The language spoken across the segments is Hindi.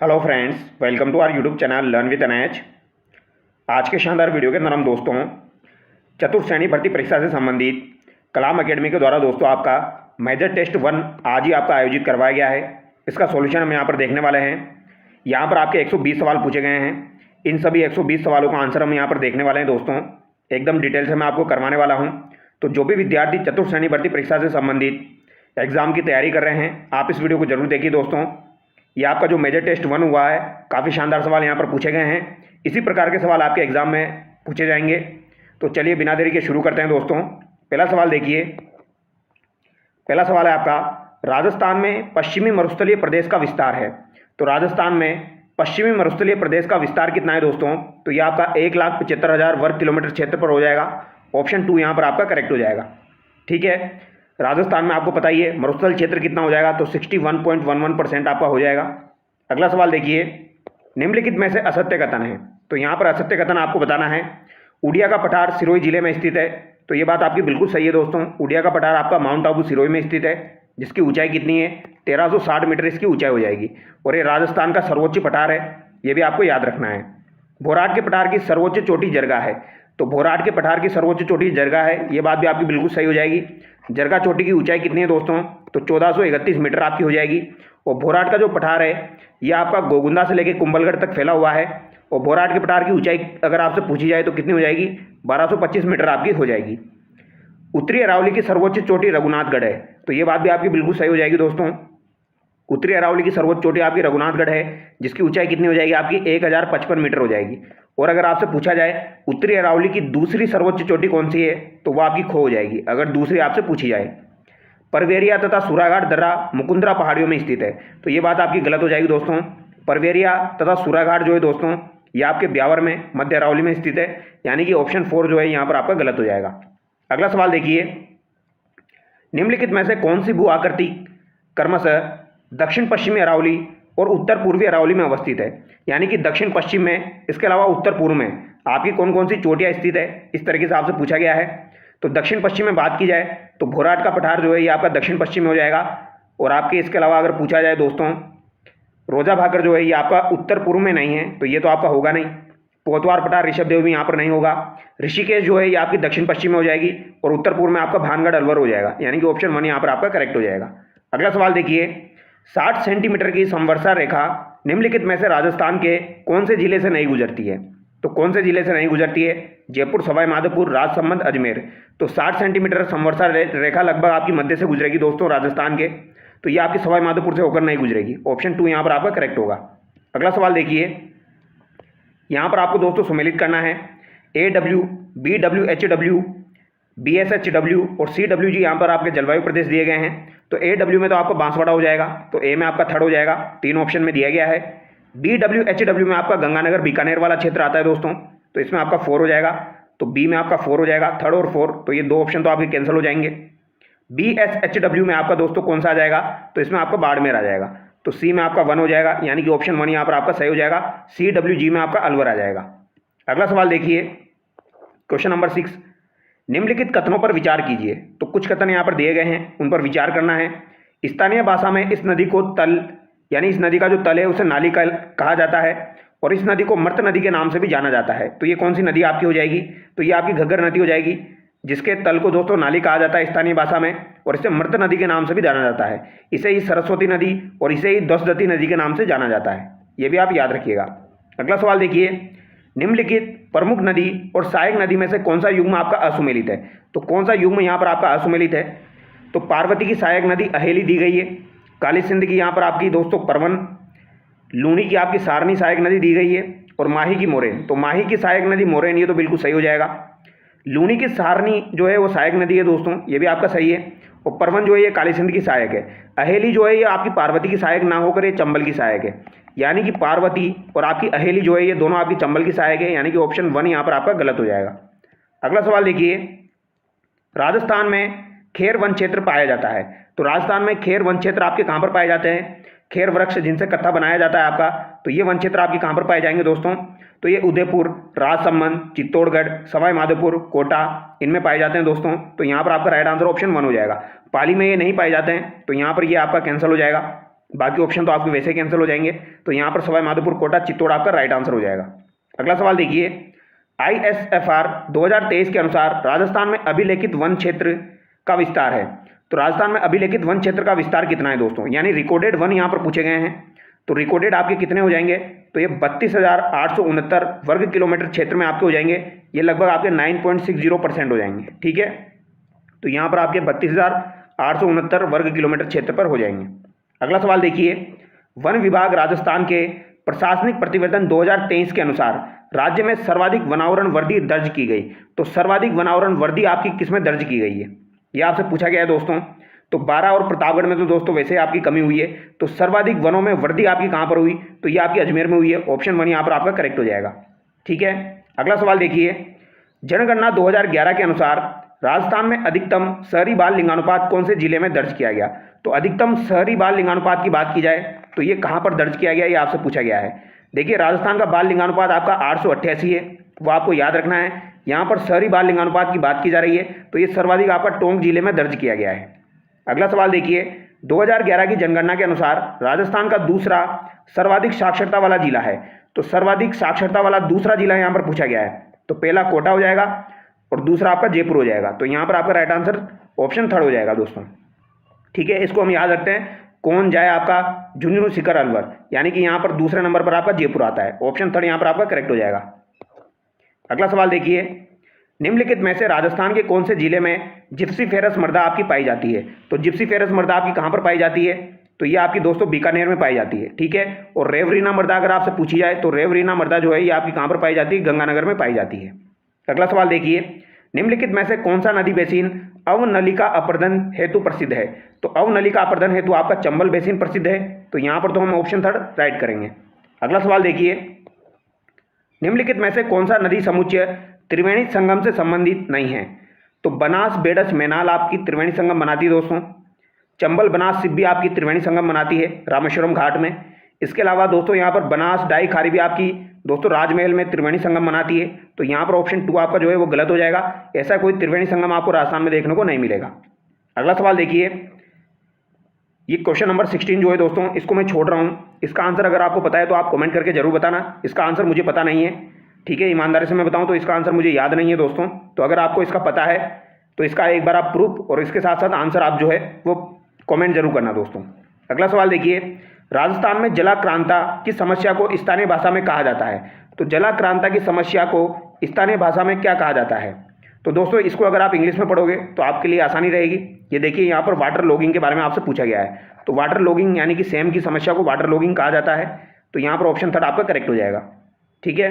Hello friends, welcome to our YouTube channel learn with NH. आज के शानदार वीडियो के अंदर हम दोस्तों चतुर्थ श्रेणी भर्ती परीक्षा से संबंधित कलाम एकेडमी के द्वारा दोस्तों आपका मेजर टेस्ट 1 आज ही आपका आयोजित करवाया गया है। इसका सॉल्यूशन हम यहाँ पर देखने वाले हैं। यहाँ पर आपके 120 सवाल पूछे गए हैं। इन सभी 120 सवालों का आंसर हम यहाँ पर देखने वाले हैं दोस्तों, एकदम डिटेल से मैं आपको करवाने वाला हूँ। तो जो भी विद्यार्थी चतुर्थ श्रेणी भर्ती परीक्षा से संबंधित एग्जाम की तैयारी कर रहे हैं, आप इस वीडियो को जरूर देखिए दोस्तों। ये आपका जो मेजर टेस्ट 1 हुआ है, काफ़ी शानदार सवाल यहाँ पर पूछे गए हैं। इसी प्रकार के सवाल आपके एग्जाम में पूछे जाएंगे। तो चलिए बिना देरी के शुरू करते हैं दोस्तों। पहला सवाल देखिए। पहला सवाल है आपका, राजस्थान में पश्चिमी मरुस्थलीय प्रदेश का विस्तार है। तो राजस्थान में पश्चिमी मरुस्थलीय प्रदेश का विस्तार कितना है दोस्तों? तो ये आपका 1,75,000 वर्ग किलोमीटर क्षेत्र पर हो जाएगा। ऑप्शन 2 यहाँ पर आपका करेक्ट हो जाएगा। ठीक है, राजस्थान में आपको पता ही है मरुस्थल क्षेत्र कितना हो जाएगा, तो 61.11% आपका हो जाएगा। अगला सवाल देखिए, निम्नलिखित में से असत्य कथन है। तो यहाँ पर असत्य कथन आपको बताना है। उड़िया का पठार सिरोही जिले में स्थित है। तो ये बात आपकी बिल्कुल सही है दोस्तों। उड़िया का पठार आपका माउंट आबू सिरोही में स्थित है, जिसकी ऊंचाई कितनी है? 1360 मीटर इसकी ऊंचाई हो जाएगी। और ये राजस्थान का सर्वोच्च पठार है, ये भी आपको याद रखना है। भोराट के पठार की सर्वोच्च चोटी जरगा है। तो भोराट के पठार की सर्वोच्च चोटी जरगा है, ये बात भी आपकी बिल्कुल सही हो जाएगी। जरगा चोटी की ऊंचाई कितनी है दोस्तों? तो 1431 मीटर आपकी हो जाएगी। और भोराट का जो पठार है ये आपका गोगुंदा से लेकर कुंभलगढ़ तक फैला हुआ है। और भोराट के पठार की ऊंचाई अगर आपसे पूछी जाए तो कितनी हो जाएगी? 1225 मीटर आपकी हो जाएगी। उत्तरी अरावली की सर्वोच्च चोटी रघुनाथगढ़ है। तो ये बात भी आपकी बिल्कुल सही हो जाएगी दोस्तों। उत्तरी अरावली की सर्वोच्च चोटी आपकी रघुनाथगढ़ है, जिसकी ऊंचाई कितनी हो जाएगी? आपकी 1055 मीटर हो जाएगी। और अगर आपसे पूछा जाए उत्तरी अरावली की दूसरी सर्वोच्च चोटी कौन सी है, तो वो आपकी खो हो जाएगी अगर दूसरी आपसे पूछी जाए। परवेरिया तथा सुराघाट दर्रा मुकुंदरा पहाड़ियों में स्थित है। तो ये बात आपकी गलत हो जाएगी दोस्तों। परवेरिया तथा सुराघाट जो है दोस्तों, ये आपके ब्यावर में मध्य अरावली में स्थित है, यानी कि ऑप्शन 4 जो है यहाँ पर आपका गलत हो जाएगा। अगला सवाल देखिए, निम्नलिखित में से कौन सी भू आकृति क्रमशः दक्षिण पश्चिमी अरावली और उत्तर पूर्वी अरावली में अवस्थित है? यानी कि दक्षिण पश्चिम में, इसके अलावा उत्तर पूर्व में आपकी कौन कौन सी चोटियां स्थित है, इस तरीके से आपसे पूछा गया है। तो दक्षिण पश्चिम में बात की जाए तो भोराट का पठार जो है ये आपका दक्षिण पश्चिम में हो जाएगा। और आपके इसके अलावा अगर पूछा जाए दोस्तों, रोजा भाकर जो है ये आपका उत्तर पूर्व में नहीं है, तो ये तो आपका होगा नहीं। पोतवार पठार ऋषभदेव भी यहाँ पर नहीं होगा। ऋषिकेश जो है ये आपकी दक्षिण पश्चिम में हो जाएगी। और उत्तर पूर्व में आपका भानगढ़ अलवर हो जाएगा, यानी कि ऑप्शन 1 यहाँ पर आपका करेक्ट हो जाएगा। अगला सवाल देखिए, 60 सेंटीमीटर की संवर्षा रेखा निम्नलिखित में से राजस्थान के कौन से जिले से नहीं गुजरती है? तो कौन से जिले से नहीं गुजरती है? जयपुर, सवाई माधोपुर, राजसमंद, अजमेर। तो 60 सेंटीमीटर संवर्षा रेखा लगभग आपकी मध्य से गुजरेगी दोस्तों राजस्थान के। तो ये आपकी सवाई माधोपुर से होकर नहीं गुजरेगी। ऑप्शन 2 यहाँ पर आपका करेक्ट होगा। अगला सवाल देखिए, यहाँ पर आपको दोस्तों सम्मिलित करना है AW, BWHW, BSHW और CWG। यहाँ पर आपके जलवायु प्रदेश दिए गए हैं। तो AW में तो आपका बांसवाड़ा हो जाएगा, तो A में आपका 3rd हो जाएगा, 3 ऑप्शन में दिया गया है। BWHW में आपका गंगानगर बीकानेर वाला क्षेत्र आता है दोस्तों, तो इसमें आपका 4 हो जाएगा। तो B में आपका 4 हो जाएगा, 3rd और 4, तो ये 2 ऑप्शन तो आपके कैंसिल हो जाएंगे। BSHW में आपका दोस्तों कौन सा आ जाएगा? तो इसमें आपका बाड़मेर आ जाएगा। तो C में आपका 1 हो जाएगा, यानी कि ऑप्शन 1 यहाँ पर आपका सही हो जाएगा। CWG में आपका अलवर आ जाएगा। अगला सवाल देखिए, क्वेश्चन नंबर 6, निम्नलिखित कथनों पर विचार कीजिए। तो कुछ कथन यहाँ पर दिए गए हैं, उन पर विचार करना है। स्थानीय भाषा में इस नदी को तल, यानी इस नदी का जो तल है उसे नाली कहा जाता है। और इस नदी को मृत नदी के नाम से भी जाना जाता है। तो ये कौन सी नदी आपकी हो जाएगी? तो ये आपकी घग्गर नदी हो जाएगी, जिसके तल को दोस्तों नाली कहा जाता है स्थानीय भाषा में। और इसे मृत नदी के नाम से भी जाना जाता है। इसे ही सरस्वती नदी और इसे ही दसदती नदी के नाम से जाना जाता है। ये भी आप याद रखिएगा। अगला सवाल देखिए, निम्नलिखित प्रमुख नदी और सहायक नदी में से कौन सा युग्म आपका असुमेलित है? तो कौन सा युग्म यहाँ पर आपका असुमेलित है? तो पार्वती की सहायक नदी अहेली दी गई है। काली सिंध की यहाँ पर आपकी दोस्तों परवन, लूनी की आपकी सारनी सहायक नदी दी गई है। और माही की मोरेन, तो माही की सहायक नदी मोरेन, ये तो बिल्कुल सही हो जाएगा। लूनी की सारनी जो है वो सहायक नदी है दोस्तों, ये भी आपका सही है। और परवन जो है ये काली सिंध की सहायक है। अहेली जो है ये आपकी पार्वती की सहायक ना होकर ये चंबल की सहायक है, यानी कि पार्वती और आपकी अहेली जो है ये दोनों आपकी चंबल की सहायक है, यानी कि ऑप्शन 1 यहाँ पर आपका गलत हो जाएगा। अगला सवाल देखिए, राजस्थान में खेर वन क्षेत्र पाया जाता है। तो राजस्थान में खेर वन क्षेत्र आपके कहाँ पर पाए जाते हैं? खेर वृक्ष जिनसे कत्था बनाया जाता है आपका, तो ये वन क्षेत्र आपके कहाँ पर पाए जाएंगे दोस्तों? तो ये उदयपुर, राजसमंद, चित्तौड़गढ़, सवाई माधोपुर, कोटा, इनमें पाए जाते हैं दोस्तों। तो यहाँ पर आपका राइट आंसर ऑप्शन 1 हो जाएगा। पाली में ये नहीं पाए जाते हैं, तो यहाँ पर ये आपका कैंसिल हो जाएगा। बाकी ऑप्शन तो आपके वैसे कैंसिल हो जाएंगे। तो यहाँ पर सवाई माधोपुर, कोटा, चित्तौड़ आपका राइट आंसर हो जाएगा। अगला सवाल देखिए, ISFR 2023 के अनुसार राजस्थान में अभिलेखित वन क्षेत्र का विस्तार है। तो राजस्थान में अभिलेखित वन क्षेत्र का विस्तार कितना है दोस्तों, यानी रिकॉर्डेड वन यहाँ पर पूछे गए हैं। तो रिकॉर्डेड आपके कितने हो जाएंगे, तो ये 32,869 वर्ग किलोमीटर क्षेत्र में आपके हो जाएंगे। ये लगभग आपके 9.60% हो जाएंगे। ठीक है, तो यहाँ पर आपके 32,869 वर्ग किलोमीटर क्षेत्र पर हो जाएंगे। अगला सवाल देखिए, वन विभाग राजस्थान के प्रशासनिक प्रतिवेदन 2023 के अनुसार राज्य में सर्वाधिक वनावरण वृद्धि दर्ज की गई। तो सर्वाधिक वनावरण वृद्धि आपकी किसमें दर्ज की गई है, यह आपसे पूछा गया है दोस्तों। तो 12 और प्रतापगढ़ में तो दोस्तों वैसे आपकी कमी हुई है। तो सर्वाधिक वनों में वृद्धि आपकी कहां पर हुई, तो ये आपकी अजमेर में हुई है। ऑप्शन 1 यहां पर आपका करेक्ट हो जाएगा। ठीक है, अगला सवाल देखिए, जनगणना 2011 के अनुसार राजस्थान में अधिकतम शहरी बाल लिंगानुपात कौन से जिले में दर्ज किया गया। तो अधिकतम शहरी बाल लिंगानुपात की बात की जाए तो ये कहां पर दर्ज किया गया, ये आपसे पूछा गया है। देखिए, राजस्थान का बाल लिंगानुपात आपका 888 है, वो आपको याद रखना है। यहाँ पर शहरी बाल लिंगानुपात की बात की जा रही है, तो ये सर्वाधिक आपका टोंक जिले में दर्ज किया गया है। अगला सवाल देखिए, 2011 की जनगणना के अनुसार राजस्थान का दूसरा सर्वाधिक साक्षरता वाला जिला है। तो सर्वाधिक साक्षरता वाला दूसरा जिला यहाँ पर पूछा गया है। तो पहला कोटा हो जाएगा और दूसरा आपका जयपुर हो जाएगा। तो यहाँ पर आपका राइट आंसर ऑप्शन 3 हो जाएगा दोस्तों। ठीक है, इसको हम याद रखते हैं, कौन जाए आपका झुंझुनू, सीकर, अलवर, यानी कि यहाँ पर दूसरे नंबर पर आपका जयपुर आता है। ऑप्शन 3 यहाँ पर आपका करेक्ट हो जाएगा। अगला सवाल देखिए, निम्नलिखित में से राजस्थान के कौन से जिले में जिप्सी फेरस मृदा आपकी पाई जाती है। तो जिप्सी फेरस मृदा आपकी कहां पर पाई जाती है, तो ये आपकी दोस्तों बीकानेर में पाई जाती है। ठीक है, और रेवरीना मृदा अगर आपसे पूछी जाए तो रेवरीना मृदा जो है ये आपकी कहां पर पाई जाती है, गंगानगर में पाई जाती है। अगला सवाल देखिए, निम्नलिखित में से कौन सा नदी बेसिन अवनलिका अपर्दन हेतु प्रसिद्ध है। तो अवनलिका अपर्दन हेतु आपका चंबल बेसिन प्रसिद्ध है। तो यहां पर तो हम ऑप्शन 3 राइट करेंगे। अगला सवाल देखिए, निम्नलिखित में से कौन सा नदी समुच्चय त्रिवेणी संगम से संबंधित नहीं है। तो बनास, बेडस, मैनाल आपकी त्रिवेणी संगम बनाती है दोस्तों। चंबल, बनास, सिब्बी आपकी त्रिवेणी संगम बनाती है रामेश्वरम घाट में। इसके अलावा दोस्तों यहाँ पर बनास, डाई, खारी भी आपकी दोस्तों राजमहल में त्रिवेणी संगम बनाती है। तो यहाँ पर ऑप्शन 2 आपका जो है वो गलत हो जाएगा। ऐसा कोई त्रिवेणी संगम आपको राजस्थान में देखने को नहीं मिलेगा। अगला सवाल देखिए, ये क्वेश्चन नंबर 16 जो है दोस्तों, इसको मैं छोड़ रहा हूँ। इसका आंसर अगर आपको पता है तो आप कमेंट करके जरूर बताना। इसका आंसर मुझे पता नहीं है। ठीक है, ईमानदारी से मैं बताऊं तो इसका आंसर मुझे याद नहीं है दोस्तों। तो अगर आपको इसका पता है तो इसका एक बार आप प्रूफ और इसके साथ साथ आंसर आप जो है वो कमेंट जरूर करना दोस्तों। अगला सवाल देखिए, राजस्थान में जलाक्रांता की समस्या को स्थानीय भाषा में कहा जाता है। तो जलाक्रांता की समस्या को स्थानीय भाषा में क्या कहा जाता है। तो दोस्तों इसको अगर आप इंग्लिश में पढ़ोगे तो आपके लिए आसानी रहेगी। ये देखिए, यहाँ पर वाटर लॉगिंग के बारे में आपसे पूछा गया है। तो वाटर लॉगिंग यानी कि सेम की समस्या को वाटर लॉगिंग कहा जाता है। तो यहाँ पर ऑप्शन 3 आपका करेक्ट हो जाएगा। ठीक है,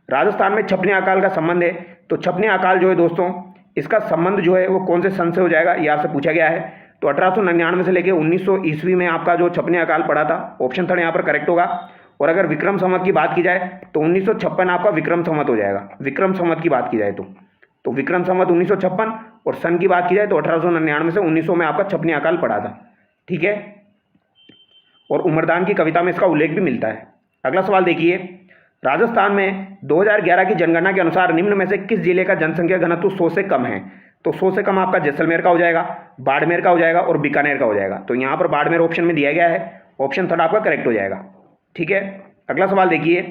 राजस्थान में छपने अकाल का संबंध है। तो छपने अकाल जो है दोस्तों, इसका संबंध जो है वो कौन से सन से हो जाएगा, ये आपसे पूछा गया है। तो 1899 से लेकर 1900 ईस्वी में आपका जो छपने अकाल पड़ा था। ऑप्शन 3 यहाँ पर करेक्ट होगा। और अगर विक्रम संवत की बात की जाए तो 1956 आपका विक्रम संवत हो जाएगा। विक्रम संवत की बात की जाए तो विक्रम संवत 1956 और सन की बात की जाए तो 1899 से 1900 में आपका छपने अकाल पड़ा था। ठीक है, और उमरदान की कविता में इसका उल्लेख भी मिलता है। अगला सवाल देखिए, राजस्थान में 2011 की जनगणना के अनुसार निम्न में से किस जिले का जनसंख्या घनत्व 100 से कम है। तो 100 से कम आपका जैसलमेर का हो जाएगा, बाड़मेर का हो जाएगा और बीकानेर का हो जाएगा। तो यहाँ पर बाड़मेर ऑप्शन में दिया गया है। ऑप्शन 3 आपका करेक्ट हो जाएगा। ठीक है, अगला सवाल देखिए,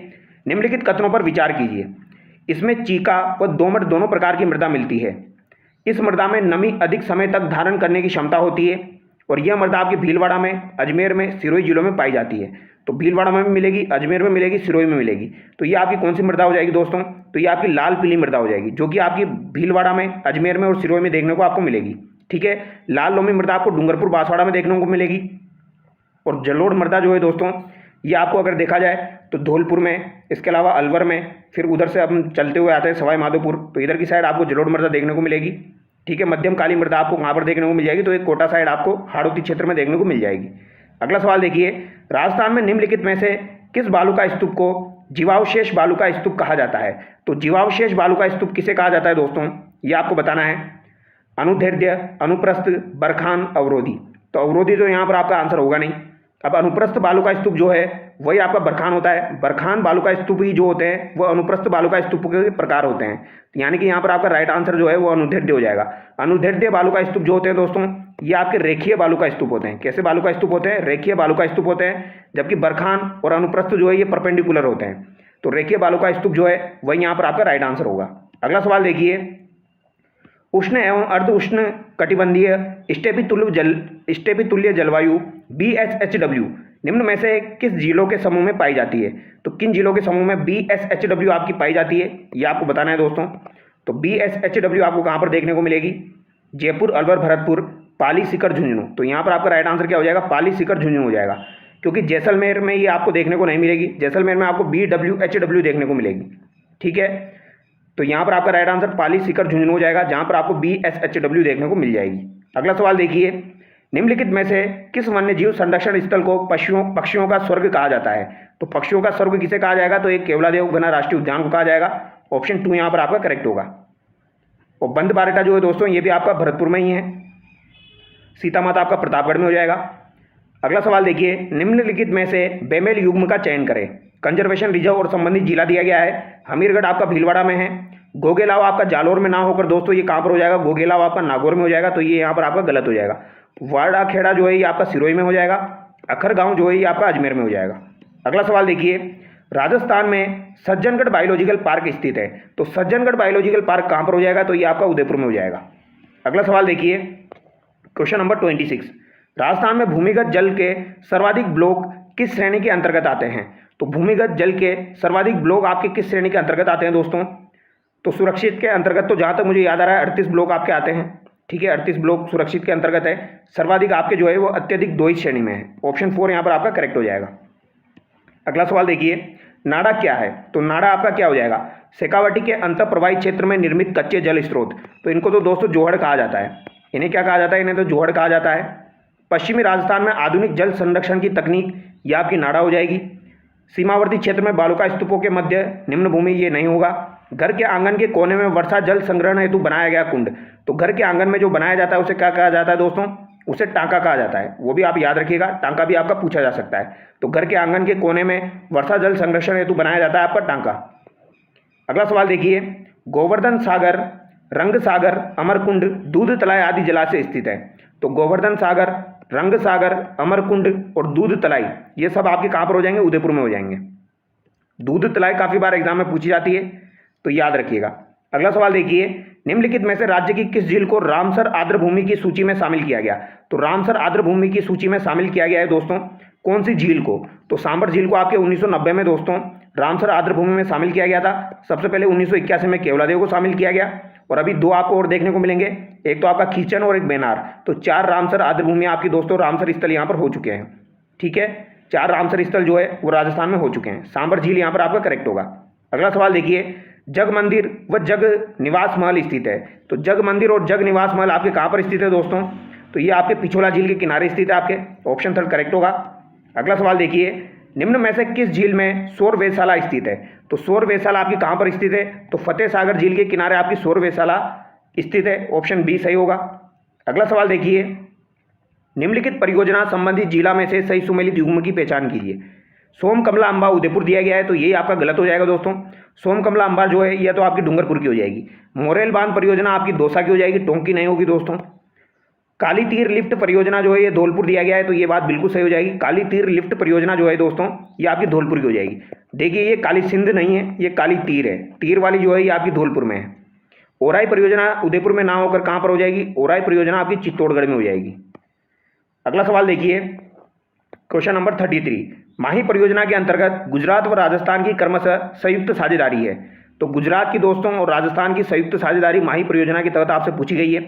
निम्नलिखित कथनों पर विचार कीजिए। इसमें चीका व दोमट दोनों प्रकार की मृदा मिलती है। इस मृदा में नमी अधिक समय तक धारण करने की क्षमता होती है और यह मृदा आपकी भीलवाड़ा में, अजमेर में, सिरोही जिलों में पाई जाती है। तो भीलवाड़ा में भी मिलेगी, अजमेर में मिलेगी, सिरोही में मिलेगी। तो ये आपकी कौन सी मृदा हो जाएगी दोस्तों, तो ये आपकी लाल पीली मृदा हो जाएगी, जो कि आपकी भीलवाड़ा में, अजमेर में और सिरोही में देखने को आपको मिलेगी। ठीक है, लाल लोमी मृदा आपको डूंगरपुर, बांसवाड़ा में देखने को मिलेगी। और जलोढ़ मृदा जो है दोस्तों, ये आपको अगर देखा जाए तो धौलपुर में, इसके अलावा अलवर में, फिर उधर से हम चलते हुए आते हैं सवाई माधोपुर, तो इधर की साइड आपको जलोढ़ मृदा देखने को मिलेगी। ठीक है, मध्यम काली मृदा आपको वहाँ पर देखने को मिल जाएगी। तो एक कोटा साइड आपको हाड़ौती क्षेत्र में देखने को मिल जाएगी। अगला सवाल देखिए, राजस्थान में निम्नलिखित में से किस बालू का स्तूप को जीवावशेष बालू का स्तूप कहा जाता है। तो जीवावशेष बालू का स्तूप किसे कहा जाता है दोस्तों, ये आपको बताना है। अनुदैर्ध्य, अनुप्रस्थ, बरखान, अवरोधी। तो अवरोधी तो यहाँ पर आपका आंसर होगा नहीं। अब अनुप्रस्थ बालू का स्तूप जो है वही आपका बरखान होता है। बरखान बालू का स्तूप ही जो होते हैं वो अनुप्रस्थ बालू का स्तूप के प्रकार होते हैं। यानी कि यहाँ पर आपका राइट आंसर जो है वो अनुदैर्ध्य हो जाएगा। अनुदैर्ध्य बालू का स्तूप जो होते हैं दोस्तों, ये आपके रेखीय बालू का स्तूप होते हैं। कैसे बालू का स्तूप होते हैं? रेखीय बालू का स्तूप होते हैं, जबकि बरखान और अनुप्रस्थ जो है ये परपेंडिकुलर होते हैं। तो रेखीय बालू का स्तूप जो है वही यहाँ पर आपका राइट आंसर होगा। अगला सवाल देखिए, उष्ण एवं अर्ध उष्ण कटिबंधीय स्टेपी तुल्य जलवायु BSHW निम्न में से किस झीलों के समूह में पाई जाती है? तो किन झीलों के समूह में BSHW आपकी पाई जाती है, ये आपको बताना है दोस्तों। तो BSHW आपको कहाँ पर देखने को मिलेगी? जयपुर, अलवर, भरतपुर, पाली, सीकर, झुंझुनू। तो यहाँ पर आपका राइट आंसर क्या हो जाएगा? पाली, सीकर, झुंझुनू हो जाएगा, क्योंकि जैसलमेर में ये आपको देखने को नहीं मिलेगी। जैसलमेर में आपको BWHW देखने को मिलेगी। ठीक है, तो यहाँ पर आपका राइट आंसर पाली, सीकर, झुंझुनू हो जाएगा, जहाँ पर आपको BSHW देखने को मिल जाएगी। अगला सवाल देखिए, निम्नलिखित में से किस वन्यजीव संरक्षण स्थल को पक्षियों का स्वर्ग कहा जाता है? तो पक्षियों का स्वर्ग किसे कहा जाएगा? तो एक केवलादेव घना राष्ट्रीय उद्यान को कहा जाएगा। ऑप्शन 2 यहाँ पर आपका करेक्ट होगा। और बंद बारेटा जो है दोस्तों ये भी आपका भरतपुर में ही है। सीता माता आपका प्रतापगढ़ में हो जाएगा। अगला सवाल देखिए, निम्नलिखित में से बेमेल युग्म का चयन करें। कंजर्वेशन रिजर्व और संबंधित जिला दिया गया है। हमीरगढ़ आपका भीलवाड़ा में है। गोगेलाव आपका जालोर में ना होकर दोस्तों ये कहाँ पर हो जाएगा? गोगेलाव आपका नागौर में हो जाएगा, तो ये यहाँ पर आपका गलत हो जाएगा। वाड़ा खेड़ा जो है ये आपका सिरोही में हो जाएगा। अखर गांव जो है ये आपका अजमेर में हो जाएगा। अगला सवाल देखिए, राजस्थान में सज्जनगढ़ बायोलॉजिकल पार्क स्थित है। तो सज्जनगढ़ बायोलॉजिकल पार्क कहाँ पर हो जाएगा? तो ये आपका उदयपुर में हो जाएगा। अगला सवाल देखिए, क्वेश्चन नंबर 26, राजस्थान में भूमिगत जल के सर्वाधिक ब्लॉक किस श्रेणी के अंतर्गत आते हैं? तो भूमिगत जल के सर्वाधिक ब्लॉक आपके किस श्रेणी के अंतर्गत आते हैं दोस्तों? तो सुरक्षित के अंतर्गत, तो जहाँ तक मुझे याद आ रहा है 38 ब्लॉक आपके आते हैं। ठीक है, 38 ब्लॉक सुरक्षित के अंतर्गत है। सर्वाधिक आपके जो है वो अत्यधिक 2 ही श्रेणी में है। ऑप्शन 4 यहाँ पर आपका करेक्ट हो जाएगा। अगला सवाल देखिए, नाड़ा क्या है? तो नाड़ा आपका क्या हो जाएगा? शेखावटी के अंतःप्रवाही क्षेत्र में निर्मित कच्चे जल स्रोत। तो इनको तो दोस्तों जोहड़ कहा जाता है। इन्हें क्या कहा जाता है? इन्हें तो जोहड़ कहा जाता है। पश्चिमी राजस्थान में आधुनिक जल संरक्षण की तकनीक, यह आपकी नाड़ा हो जाएगी। सीमावर्ती क्षेत्र में बालू का स्तूपों के मध्य निम्न भूमि, ये नहीं होगा। घर के आंगन के कोने में वर्षा जल संग्रहण हेतु बनाया गया कुंड। तो घर के आंगन में जो बनाया जाता है उसे क्या कहा जाता है दोस्तों? उसे टांका कहा जाता है। वो भी आप याद रखिएगा, टांका भी आपका पूछा जा सकता है। तो घर के आंगन के कोने में वर्षा जल संरक्षण हेतु बनाया जाता है आपका टांका। अगला सवाल देखिए, गोवर्धन सागर, रंग सागर, अमरकुंड, दूध तलाई आदि जलाशय स्थित है। तो गोवर्धन सागर, रंग सागर, अमरकुंड और दूध तलाई ये सब आपके कहाँ पर हो जाएंगे? उदयपुर में हो जाएंगे। दूध तलाई काफी बार एग्जाम में पूछी जाती है, तो याद रखिएगा। अगला सवाल देखिए, निम्नलिखित में से राज्य की किस झील को रामसर आर्द्रभूमि की सूची में शामिल किया गया? तो रामसर आर्द्रभूमि की सूची में शामिल किया गया है दोस्तों कौन सी झील को? तो सांबर झील को आपके 1990 में दोस्तों रामसर आर्द्रभूमि में शामिल किया गया था। सबसे पहले 1981 में केवलादेव को शामिल किया गया, और अभी 2 आपको और देखने को मिलेंगे, एक तो आपका खींचन और एक बेनार। तो 4 रामसर आर्द्रभूमि आपकी दोस्तों रामसर स्थल यहाँ पर हो चुके हैं। ठीक है, 4 रामसर स्थल जो है वो राजस्थान में हो चुके हैं। सांबर झील यहाँ पर आपका करेक्ट होगा। अगला सवाल देखिए, जग मंदिर व जग निवास महल स्थित है। तो जग मंदिर और जग निवास महल आपके कहाँ पर स्थित है दोस्तों? तो ये आपके पिछोला झील के किनारे स्थित है आपके। ऑप्शन 3 करेक्ट होगा। अगला सवाल देखिए, निम्न में से किस झील में सौर वेधशाला स्थित है? तो सौर वेधशाला आपकी कहाँ पर स्थित है? तो फतेह सागर झील के किनारे आपकी सौर वेधशाला स्थित है। ऑप्शन बी सही होगा। अगला सवाल देखिए, निम्नलिखित परियोजना संबंधित जिला में से सही सुमेलित युग्म की पहचान कीजिए। सोम कमला अंबा उदयपुर दिया गया है, तो ये आपका गलत हो जाएगा दोस्तों। सोम कमला अंबा जो है यह तो आपकी डूंगरपुर की हो जाएगी। मोरेल बांध परियोजना आपकी दौसा की हो जाएगी, टोंक की नहीं होगी दोस्तों। काली तीर लिफ्ट परियोजना जो है ये धौलपुर दिया गया है, तो ये बात बिल्कुल सही हो जाएगी। काली तीर लिफ्ट परियोजना जो है दोस्तों ये आपकी धौलपुर की हो जाएगी। देखिए ये काली सिंध नहीं है, ये काली तीर है। तीर वाली जो है ये आपकी धौलपुर में है। ओराई परियोजना उदयपुर में ना होकर कहाँ पर हो जाएगी? ओराई परियोजना आपकी चित्तौड़गढ़ में हो जाएगी। अगला सवाल देखिए, क्वेश्चन नंबर 33, माही परियोजना के अंतर्गत गुजरात व राजस्थान की क्रमशः संयुक्त साझेदारी है। तो गुजरात की दोस्तों और राजस्थान की संयुक्त साझेदारी माही परियोजना के तहत आपसे पूछी गई है।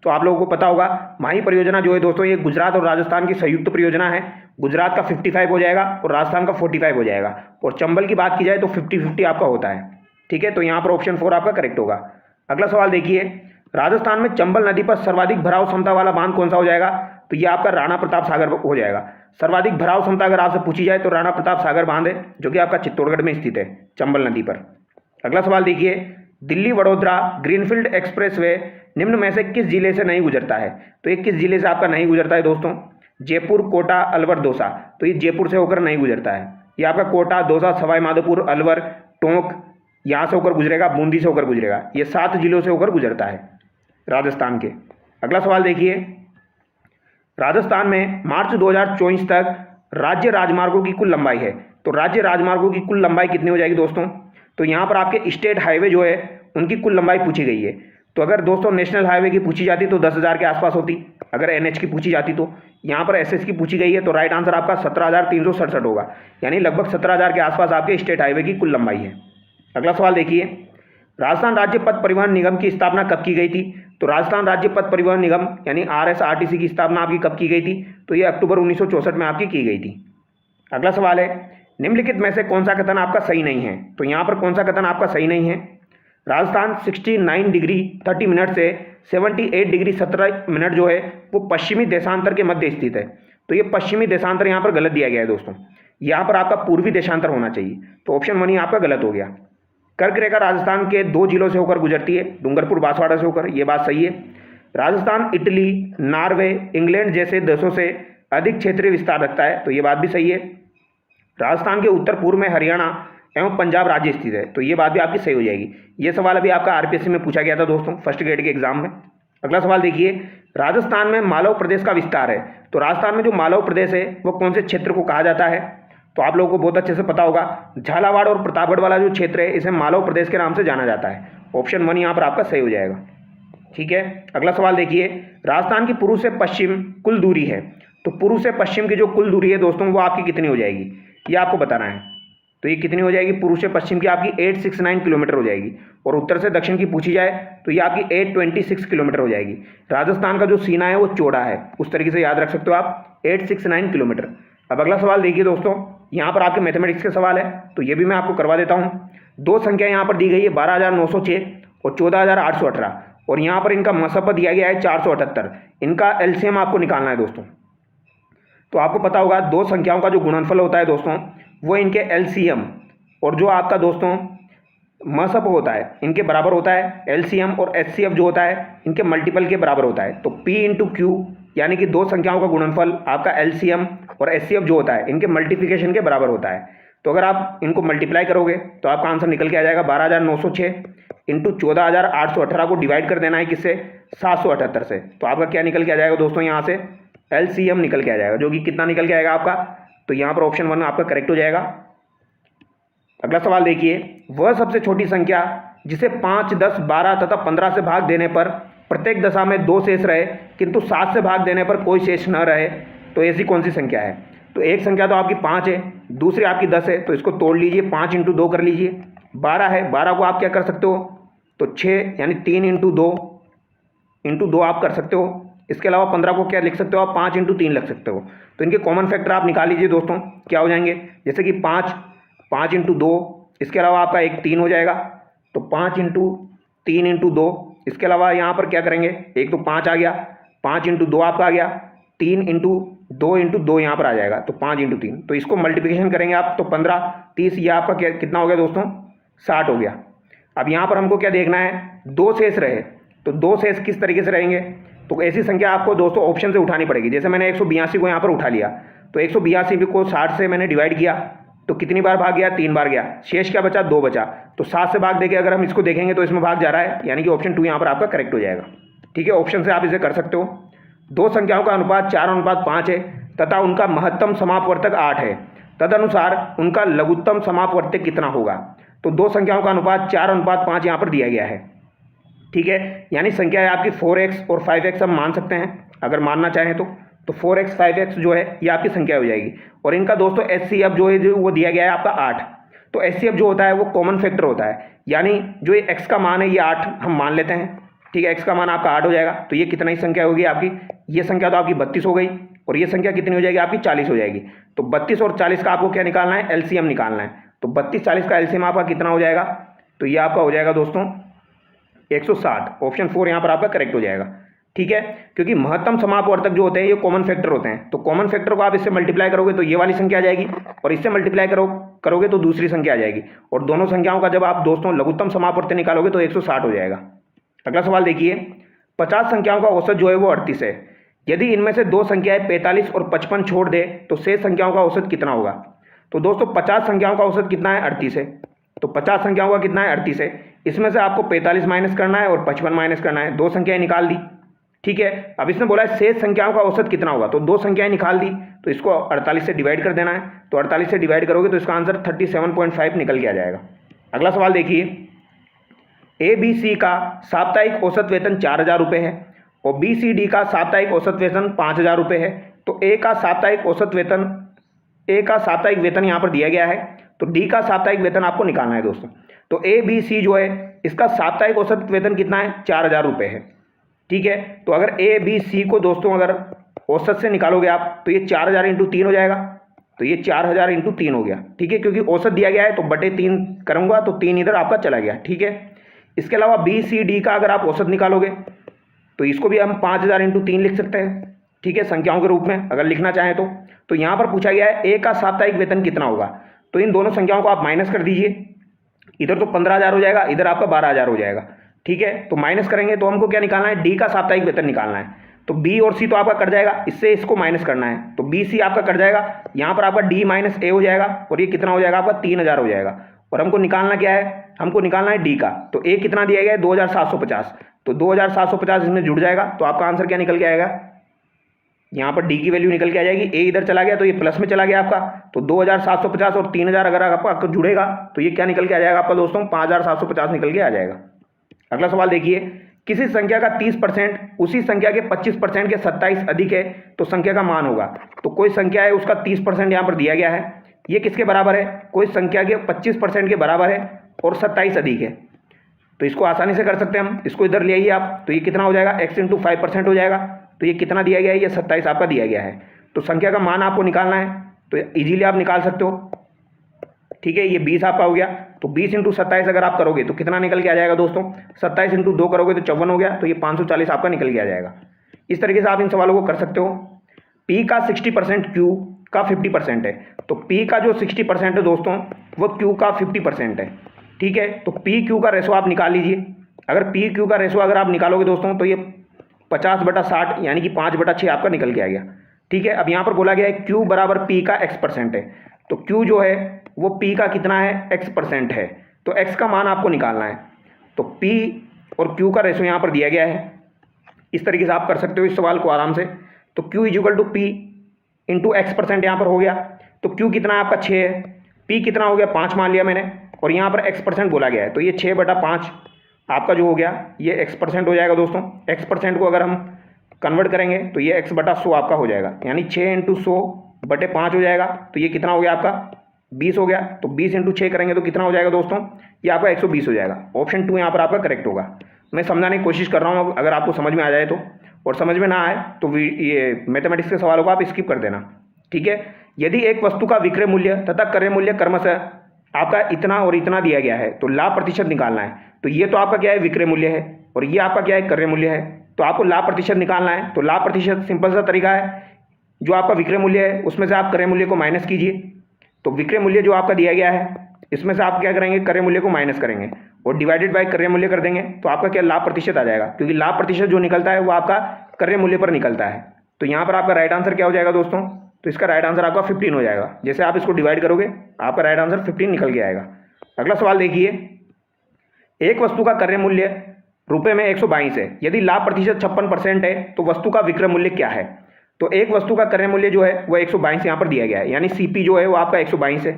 तो आप लोगों को पता होगा माही परियोजना जो है दोस्तों ये गुजरात और राजस्थान की संयुक्त परियोजना है। गुजरात का 55 हो जाएगा और राजस्थान का 45 हो जाएगा, और चंबल की बात की जाए तो 50-50 आपका होता है। ठीक है, तो यहाँ पर ऑप्शन 4 आपका करेक्ट होगा। अगला सवाल देखिए, राजस्थान में चंबल नदी पर सर्वाधिक भराव क्षमता वाला बांध कौन सा हो जाएगा? तो ये आपका राणा प्रताप सागर हो जाएगा। सर्वाधिक भराव क्षमता अगर आपसे पूछी जाए तो राणा प्रताप सागर बांध है, जो कि आपका चित्तौड़गढ़ में स्थित है चंबल नदी पर। अगला सवाल देखिए, दिल्ली वडोदरा ग्रीनफील्ड एक्सप्रेसवे निम्न में से किस जिले से नहीं गुजरता है? तो ये किस जिले से आपका नहीं गुजरता है दोस्तों? जयपुर, कोटा, अलवर, दौसा। तो ये जयपुर से होकर नहीं गुजरता है। ये आपका कोटा, दौसा, सवाई माधोपुर, अलवर, टोंक यहाँ से होकर गुजरेगा, बूंदी से होकर गुजरेगा। ये 7 जिलों से होकर गुजरता है राजस्थान के। अगला सवाल देखिए, राजस्थान में मार्च 2024 तक राज्य राजमार्गों की कुल लंबाई है। तो राज्य राजमार्गों की कुल लंबाई कितनी हो जाएगी दोस्तों? तो यहाँ पर आपके स्टेट हाईवे जो है उनकी कुल लंबाई पूछी गई है। तो अगर दोस्तों नेशनल हाईवे की पूछी जाती तो 10,000 के आसपास होती, अगर एनएच की पूछी जाती तो। यहाँ पर एसएस की पूछी गई है, तो राइट आंसर आपका 17,367 होगा, यानी लगभग 17,000 के आसपास आपके स्टेट हाईवे की कुल लंबाई है। अगला सवाल देखिए, राजस्थान राज्य पथ परिवहन निगम की स्थापना कब की गई थी? तो राजस्थान राज्य पथ परिवहन निगम यानी RSRTC की स्थापना आपकी कब की गई थी? तो ये अक्टूबर 1964 में आपकी की गई थी। अगला सवाल है, निम्नलिखित में से कौन सा कथन आपका सही नहीं है? तो यहाँ पर कौन सा कथन आपका सही नहीं है? राजस्थान 69 डिग्री 30 मिनट से 78 डिग्री 17 मिनट जो है वो पश्चिमी देशांतर के मध्य स्थित है। तो ये पश्चिमी देशांतर यहाँ पर गलत दिया गया है दोस्तों, यहाँ पर आपका पूर्वी देशांतर होना चाहिए। तो ऑप्शन 1 ही आपका गलत हो गया। कर्क रेखा राजस्थान के 2 जिलों से होकर गुजरती है, डूंगरपुर बांसवाड़ा से होकर, ये बात सही है। राजस्थान इटली, नॉर्वे, इंग्लैंड जैसे देशों से अधिक क्षेत्रीय विस्तार रखता है, तो ये बात भी सही है। राजस्थान के उत्तर पूर्व में हरियाणा एवं पंजाब राज्य स्थित है, तो ये बात भी आपकी सही हो जाएगी। ये सवाल अभी आपका आरपीएससी में पूछा गया था दोस्तों, फर्स्ट ग्रेड के एग्जाम में। अगला सवाल देखिए, राजस्थान में मालव प्रदेश का विस्तार है। तो राजस्थान में जो मालव प्रदेश है वो कौन से क्षेत्र को कहा जाता है? तो आप लोगों को बहुत अच्छे से पता होगा, झालावाड़ और प्रतापगढ़ वाला जो क्षेत्र है इसे मालव प्रदेश के नाम से जाना जाता है। ऑप्शन 1 यहाँ पर आपका सही हो जाएगा। ठीक है, अगला सवाल देखिए, राजस्थान की पूर्व से पश्चिम कुल दूरी है। तो पूर्व से पश्चिम की जो कुल दूरी है दोस्तों वो आपकी कितनी हो जाएगी, ये आपको बताना है। तो ये कितनी हो जाएगी? पूर्व से पश्चिम की आपकी 869 किलोमीटर हो जाएगी, और उत्तर से दक्षिण की पूछी जाए तो ये आपकी 826 किलोमीटर हो जाएगी। राजस्थान का जो सीना है वो चौड़ा है, उस तरीके से याद रख सकते हो आप, 869 किलोमीटर। अब अगला सवाल देखिए दोस्तों, यहाँ पर आपके मैथमेटिक्स के सवाल है, तो ये भी मैं आपको करवा देता हूँ। दो संख्या यहाँ पर दी गई है 12,906 और 14,818, और यहाँ पर इनका मसफ़ा दिया गया है 478। इनका एलसीएम आपको निकालना है दोस्तों। तो आपको पता होगा दो संख्याओं का जो गुणनफल होता है दोस्तों वो इनके एलसीएम और जो आपका दोस्तों मसफ़ा होता है इनके बराबर होता है। एलसीएम और एचसीएफ जो होता है इनके मल्टीपल के बराबर होता है। तो P इंटू क्यू यानी कि दो संख्याओं का गुणनफल आपका एलसीएम और एचसीएफ जो होता है इनके मल्टीप्लिकेशन के बराबर होता है। तो अगर आप इनको मल्टीप्लाई करोगे तो आपका आंसर निकल के आ जाएगा 12,906 इंटू 14,818 को डिवाइड कर देना है किससे? 778 से। तो आपका क्या निकल के आ जाएगा दोस्तों? यहाँ से एलसीएम निकल के आ जाएगा, जो कि कितना निकल के आएगा आपका? तो यहाँ पर ऑप्शन 1 आपका करेक्ट हो जाएगा। अगला सवाल देखिए, वह सबसे छोटी संख्या जिसे 5, 10, 12 तथा 15 से भाग देने पर प्रत्येक दशा में 2 शेष रहे किंतु 7 से भाग देने पर कोई शेष न रहे, तो ऐसी कौन सी संख्या है? तो एक संख्या तो आपकी 5 है, दूसरी आपकी 10 है, तो इसको तोड़ लीजिए, 5 इंटू 2 कर लीजिए। 12 है, 12 को आप क्या कर सकते हो? तो 6 यानी 3 इंटू 2 आप कर सकते हो। इसके अलावा 15 को क्या लिख सकते हो आप? 5 इंटू 3 लिख सकते हो। तो इनके कॉमन फैक्टर आप निकाल लीजिए दोस्तों, क्या हो जाएंगे? जैसे कि 5 इंटू 2, इसके अलावा आपका एक 3 हो जाएगा, तो 5 इंटू 3 इंटू 2। इसके अलावा यहाँ पर क्या करेंगे? एक तो 5 आ गया, 5 इंटू 2 आपका आ गया, 3 इंटू 2 यहाँ पर आ जाएगा, तो 5 इंटू 3। तो इसको मल्टीप्लिकेशन करेंगे आप तो 15, 30, ये आपका क्या कितना हो गया दोस्तों? 60 हो गया। अब यहाँ पर हमको क्या देखना है? 2 शेष रहे, तो 2 शेष किस तरीके से रहेंगे? तो ऐसी संख्या आपको दोस्तों ऑप्शन से उठानी पड़ेगी। जैसे मैंने 182 को यहाँ पर उठा लिया, तो 182 को 60 से मैंने डिवाइड किया, तो कितनी बार भाग गया? 3 बार गया। शेष क्या बचा? 2 बचा। तो 7 से भाग देके अगर हम इसको देखेंगे तो इसमें भाग जा रहा है, यानी कि ऑप्शन 2 यहाँ पर आपका करेक्ट हो जाएगा। ठीक है, ऑप्शन से आप इसे कर सकते हो। दो संख्याओं का अनुपात 4:5 है तथा उनका महत्तम समापवर्तक 8 है, तदनुसार उनका लघुत्तम समापवर्तक कितना होगा? तो दो संख्याओं का अनुपात 4:5 यहाँ पर दिया गया है। ठीक है, यानी संख्या है आपकी 4x और 5x हम मान सकते हैं अगर मानना चाहें तो 4x 5x जो है ये आपकी संख्या हो जाएगी। और इनका दोस्तों HCF जो है जो वो दिया गया है आपका 8। तो HCF जो होता है वो कॉमन फैक्टर होता है, यानी जो ये x का मान है ये 8 हम मान लेते हैं। ठीक है, x का मान आपका 8 हो जाएगा, तो ये कितना ही संख्या होगी आपकी? ये संख्या तो आपकी 32 हो गई, और ये संख्या कितनी हो जाएगी आपकी? 40 हो जाएगी। तो 32 और 40 का आपको क्या निकालना है? एलसीएम निकालना है। तो 32, 40 का एलसीएम आपका कितना हो जाएगा? तो ये आपका हो जाएगा दोस्तों 160। ऑप्शन 4 यहाँ पर आपका करेक्ट हो जाएगा। ठीक है, क्योंकि महत्तम समापवर्तक जो होते हैं ये कॉमन फैक्टर होते हैं, तो कॉमन फैक्टर को आप इससे मल्टीप्लाई करोगे तो ये वाली संख्या आ जाएगी, और इससे मल्टीप्लाई करोगे तो दूसरी संख्या आ जाएगी, और दोनों संख्याओं का जब आप दोस्तों लघुत्तम समापवर्तक निकालोगे तो 160 हो जाएगा। अगला सवाल देखिए, 50 संख्याओं का औसत जो है वो 38 है। यदि इनमें से दो संख्याएं 45 और 55 छोड़ दे तो शेष संख्याओं का औसत कितना होगा? तो दोस्तों 50 संख्याओं का औसत कितना है? 38 है। तो 50 संख्याओं का कितना है? 38 है। इसमें से आपको 45 माइनस करना है और 55 माइनस करना है। दो संख्याएं निकाल दी, ठीक है। अब इसने बोला है शेष संख्याओं का औसत कितना होगा, तो दो संख्याएं निकाल दी, तो इसको 48 से डिवाइड कर देना है। तो 48 से डिवाइड करोगे तो इसका आंसर 37.5 निकल के आ जाएगा। अगला सवाल देखिए, ABC का साप्ताहिक औसत वेतन 4,000 रुपये है और BCD का साप्ताहिक औसत वेतन 5,000 रुपये है। तो A का साप्ताहिक वेतन यहाँ पर दिया गया है, तो D का साप्ताहिक वेतन आपको निकालना है दोस्तों। तो ABC जो है इसका साप्ताहिक औसत वेतन कितना है, 4,000 रुपये है, ठीक है। तो अगर ABC को दोस्तों अगर औसत से निकालोगे आप तो ये 4,000 इंटू 3 हो जाएगा, तो ये 4,000 इंटू 3 हो गया, ठीक है। क्योंकि औसत दिया गया है तो बटे 3 करूँगा तो 3 इधर आपका चला गया, ठीक है। इसके अलावा BCD का अगर आप औसत निकालोगे तो इसको भी हम 5,000 इंटू 3 लिख सकते हैं, ठीक है, संख्याओं के रूप में अगर लिखना चाहें तो यहाँ पर पूछा गया है A का साप्ताहिक वेतन कितना होगा, तो इन दोनों संख्याओं को आप माइनस कर दीजिए। इधर तो 15,000 हो जाएगा, इधर आपका 12,000 हो जाएगा, ठीक है। तो माइनस करेंगे तो हमको क्या निकालना है, D का साप्ताहिक वेतन निकालना है। तो B और C तो आपका कट जाएगा, इससे इसको माइनस करना है, तो BC आपका कट जाएगा, यहाँ पर आपका D माइनस A हो जाएगा और ये कितना हो जाएगा आपका 3,000 हो जाएगा। और हमको निकालना क्या है, हमको निकालना है D का। तो A कितना दिया गया है 2,750, तो 2,750 इसमें जुड़ जाएगा, तो आपका आंसर क्या निकल के आएगा, यहाँ पर D की वैल्यू निकल के आ जाएगी। A इधर चला गया तो ये प्लस में चला गया आपका, तो 2,750 और 3,000 अगर आपका जुड़ेगा तो ये क्या निकल के आ जाएगा आपका दोस्तों, 5,750 निकल के आ जाएगा। अगला सवाल देखिए, किसी संख्या का 30% उसी संख्या के 25% के 27 अधिक है तो संख्या का मान होगा। तो कोई संख्या है उसका 30% यहाँ पर दिया गया है, ये किसके बराबर है, कोई संख्या के 25% के बराबर है और 27 अधिक है। तो इसको आसानी से कर सकते हैं हम, इसको इधर ले आइए आप, तो ये कितना हो जाएगा x इंटू 5% हो जाएगा। तो ये कितना दिया गया है, ये 27 आपका दिया गया है। तो संख्या का मान आपको निकालना है तो इजीली आप निकाल सकते हो, ठीक है। ये 20 आपका हो गया, तो 20 इंटू 27 अगर आप करोगे तो कितना निकल के आ जाएगा दोस्तों, 27 इंटू 2 करोगे तो 54 हो गया, तो ये 540 आपका निकल के आ जाएगा। इस तरीके से आप इन सवालों को कर सकते हो। P का 60% Q का 50% है, तो P का जो 60% है दोस्तों वो Q का 50% है, ठीक है। तो PQ का रेशो आप निकाल लीजिए। अगर PQ का रेशो अगर आप निकालोगे दोस्तों तो ये 50/60 यानी कि 5/6 आपका निकल के आ गया, ठीक है। अब यहाँ पर बोला गया है Q बराबर P का X% है, तो Q जो है वो P का कितना है, X% है, तो X का मान आपको निकालना है। तो P और Q का रेशो यहाँ पर दिया गया है, इस तरीके से आप कर सकते हो इस सवाल को आराम से। तो Q equal to P into X% यहाँ पर हो गया, तो Q कितना है आपका 6 है, P कितना हो गया 5 मान लिया मैंने, और यहाँ पर X% बोला गया है, तो ये 6/5 आपका जो हो गया ये X% हो जाएगा दोस्तों। X% को अगर हम कन्वर्ट करेंगे तो ये X/100 आपका हो जाएगा, यानी 6 इंटू 100/5 हो जाएगा, तो ये कितना हो गया आपका 20 हो गया। तो 20 इंटू 6 करेंगे तो कितना हो जाएगा दोस्तों, ये आपका 120 हो जाएगा। ऑप्शन 2 यहाँ पर आपका करेक्ट होगा। मैं समझाने की कोशिश कर रहा हूँ, अगर आपको समझ में आ जाए तो, और समझ में ना आए तो ये मैथमेटिक्स के सवालों को आप स्किप कर देना, ठीक है। यदि एक वस्तु का विक्रय मूल्य तथा क्रय मूल्य क्रमशः आपका इतना और इतना दिया गया है तो लाभ प्रतिशत निकालना है। तो ये तो आपका क्या है, विक्रय मूल्य है, और ये आपका क्या है, क्रय मूल्य है। तो आपको लाभ प्रतिशत निकालना है। तो लाभ प्रतिशत सिंपल सा तरीका है, जो आपका विक्रय मूल्य है उसमें से आप क्रय मूल्य को माइनस कीजिए। तो विक्रय मूल्य जो आपका दिया गया है इसमें से आप क्या करेंगे, क्रय मूल्य को माइनस करेंगे और डिवाइडेड बाय क्रय मूल्य कर देंगे, तो आपका क्या लाभ प्रतिशत आ जाएगा, क्योंकि लाभ प्रतिशत जो निकलता है वो आपका क्रय मूल्य पर निकलता है। तो यहाँ पर आपका राइट आंसर क्या हो जाएगा दोस्तों, तो इसका राइट आंसर आपका 15 हो जाएगा। जैसे आप इसको डिवाइड करोगे आपका राइट आंसर 15 निकल के आएगा। अगला सवाल देखिए, एक वस्तु का क्रय मूल्य रुपए में 122 है, यदि लाभ प्रतिशत 56% है तो वस्तु का विक्रय मूल्य क्या है। तो एक वस्तु का क्रय मूल्य जो है वो 122 यहाँ पर दिया गया है, यानी CP जो है वो आपका 122 है,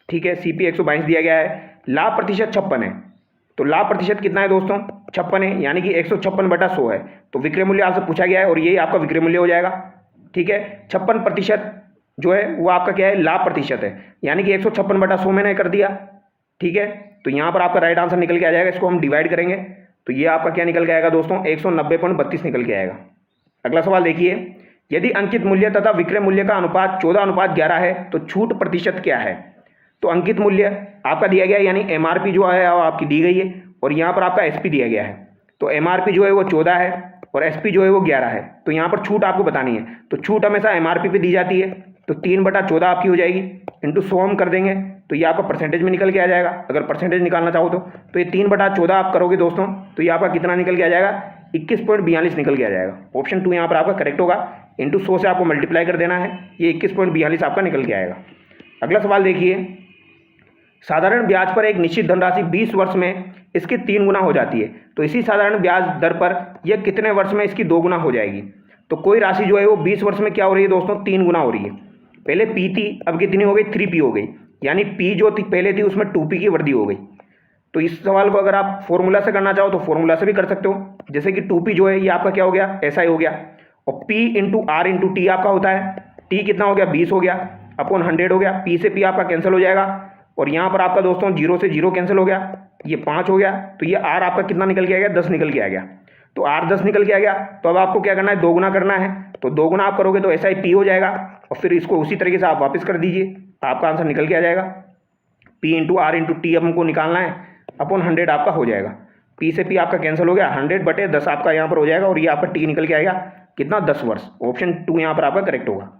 ठीक है। CP 122 दिया गया है, लाभ प्रतिशत 56 है, तो लाभ प्रतिशत कितना है दोस्तों 56 है, यानी कि 156/100 है। तो विक्रय मूल्य आपसे पूछा गया है और यही आपका विक्रय मूल्य हो जाएगा, ठीक है। 56% जो है वो आपका क्या है, लाभ प्रतिशत है, यानी कि 156/100 मैंने कर दिया, ठीक है। तो यहाँ पर आपका राइट आंसर निकल के आ जाएगा। इसको हम डिवाइड करेंगे तो ये आपका क्या निकल के आएगा दोस्तों, 190.32 निकल के आएगा। अगला सवाल देखिए, यदि अंकित मूल्य तथा विक्रय मूल्य का अनुपात 14:11 है तो छूट प्रतिशत क्या है। तो अंकित मूल्य आपका दिया गया है, यानी MRP जो है वो आपकी दी गई है, और यहाँ पर आपका SP दिया गया है। तो MRP जो है वो 14 है और SP जो है वो 11 है। तो यहाँ पर छूट आपको बतानी है, तो छूट हमेशा MRP पे दी जाती है, तो 3/14 आपकी हो जाएगी, इंटू 100 हम कर देंगे तो ये आपका परसेंटेज में निकल के आ जाएगा। अगर परसेंटेज निकालना चाहो तो ये 3/14 आप करोगे दोस्तों तो ये आपका कितना निकल के आ जाएगा, 21.42 निकल के आ जाएगा। ऑप्शन 2 यहाँ पर आपका करेक्ट होगा, इंटू 100 से आपको मल्टीप्लाई कर देना है, ये 21.42 आपका निकल के आएगा। अगला सवाल देखिए, साधारण ब्याज पर एक निश्चित धनराशि 20 वर्ष में इसकी 3 गुना हो जाती है। तो इसी साधारण ब्याज दर पर यह कितने वर्ष में इसकी 2 गुना हो जाएगी। तो कोई राशि जो है वो 20 वर्ष में क्या हो रही है दोस्तों, 3 गुना हो रही है। पहले पी थी, अब कितनी हो गई, 3 पी हो गई, यानी पी जो थी पहले थी उसमें 2 पी की वृद्धि हो गई। तो इस सवाल को अगर आप फॉर्मूला से करना चाहो तो फॉर्मूला से भी कर सकते हो। जैसे कि 2 पी जो है ये आपका क्या हो गया, ऐसा ही हो गया, और P into R into T आपका होता है। टी कितना हो गया, 20 हो गया, अपॉन 100 हो गया। पी से पी आपका कैंसिल हो जाएगा, और यहाँ पर आपका दोस्तों 0 से 0 कैंसिल हो गया, ये 5 हो गया। तो ये आर आपका कितना निकल के आ गया, 10 निकल के आ गया। तो आर 10 निकल के आ गया। तो अब आपको क्या करना है, 2 गुना करना है। तो 2 गुना आप करोगे तो ऐसा ही पी हो जाएगा, और फिर इसको उसी तरीके से आप वापस कर दीजिए, आपका आंसर निकल के आ जाएगा। P into R into T हमको निकालना है, अपॉन 100 आपका हो जाएगा। पी से पी आपका कैंसिल हो गया, 100/10 आपका यहाँ पर हो जाएगा, और ये आपका टी निकल के आएगा कितना, 10 वर्ष। ऑप्शन 2 यहाँ पर आपका करेक्ट होगा।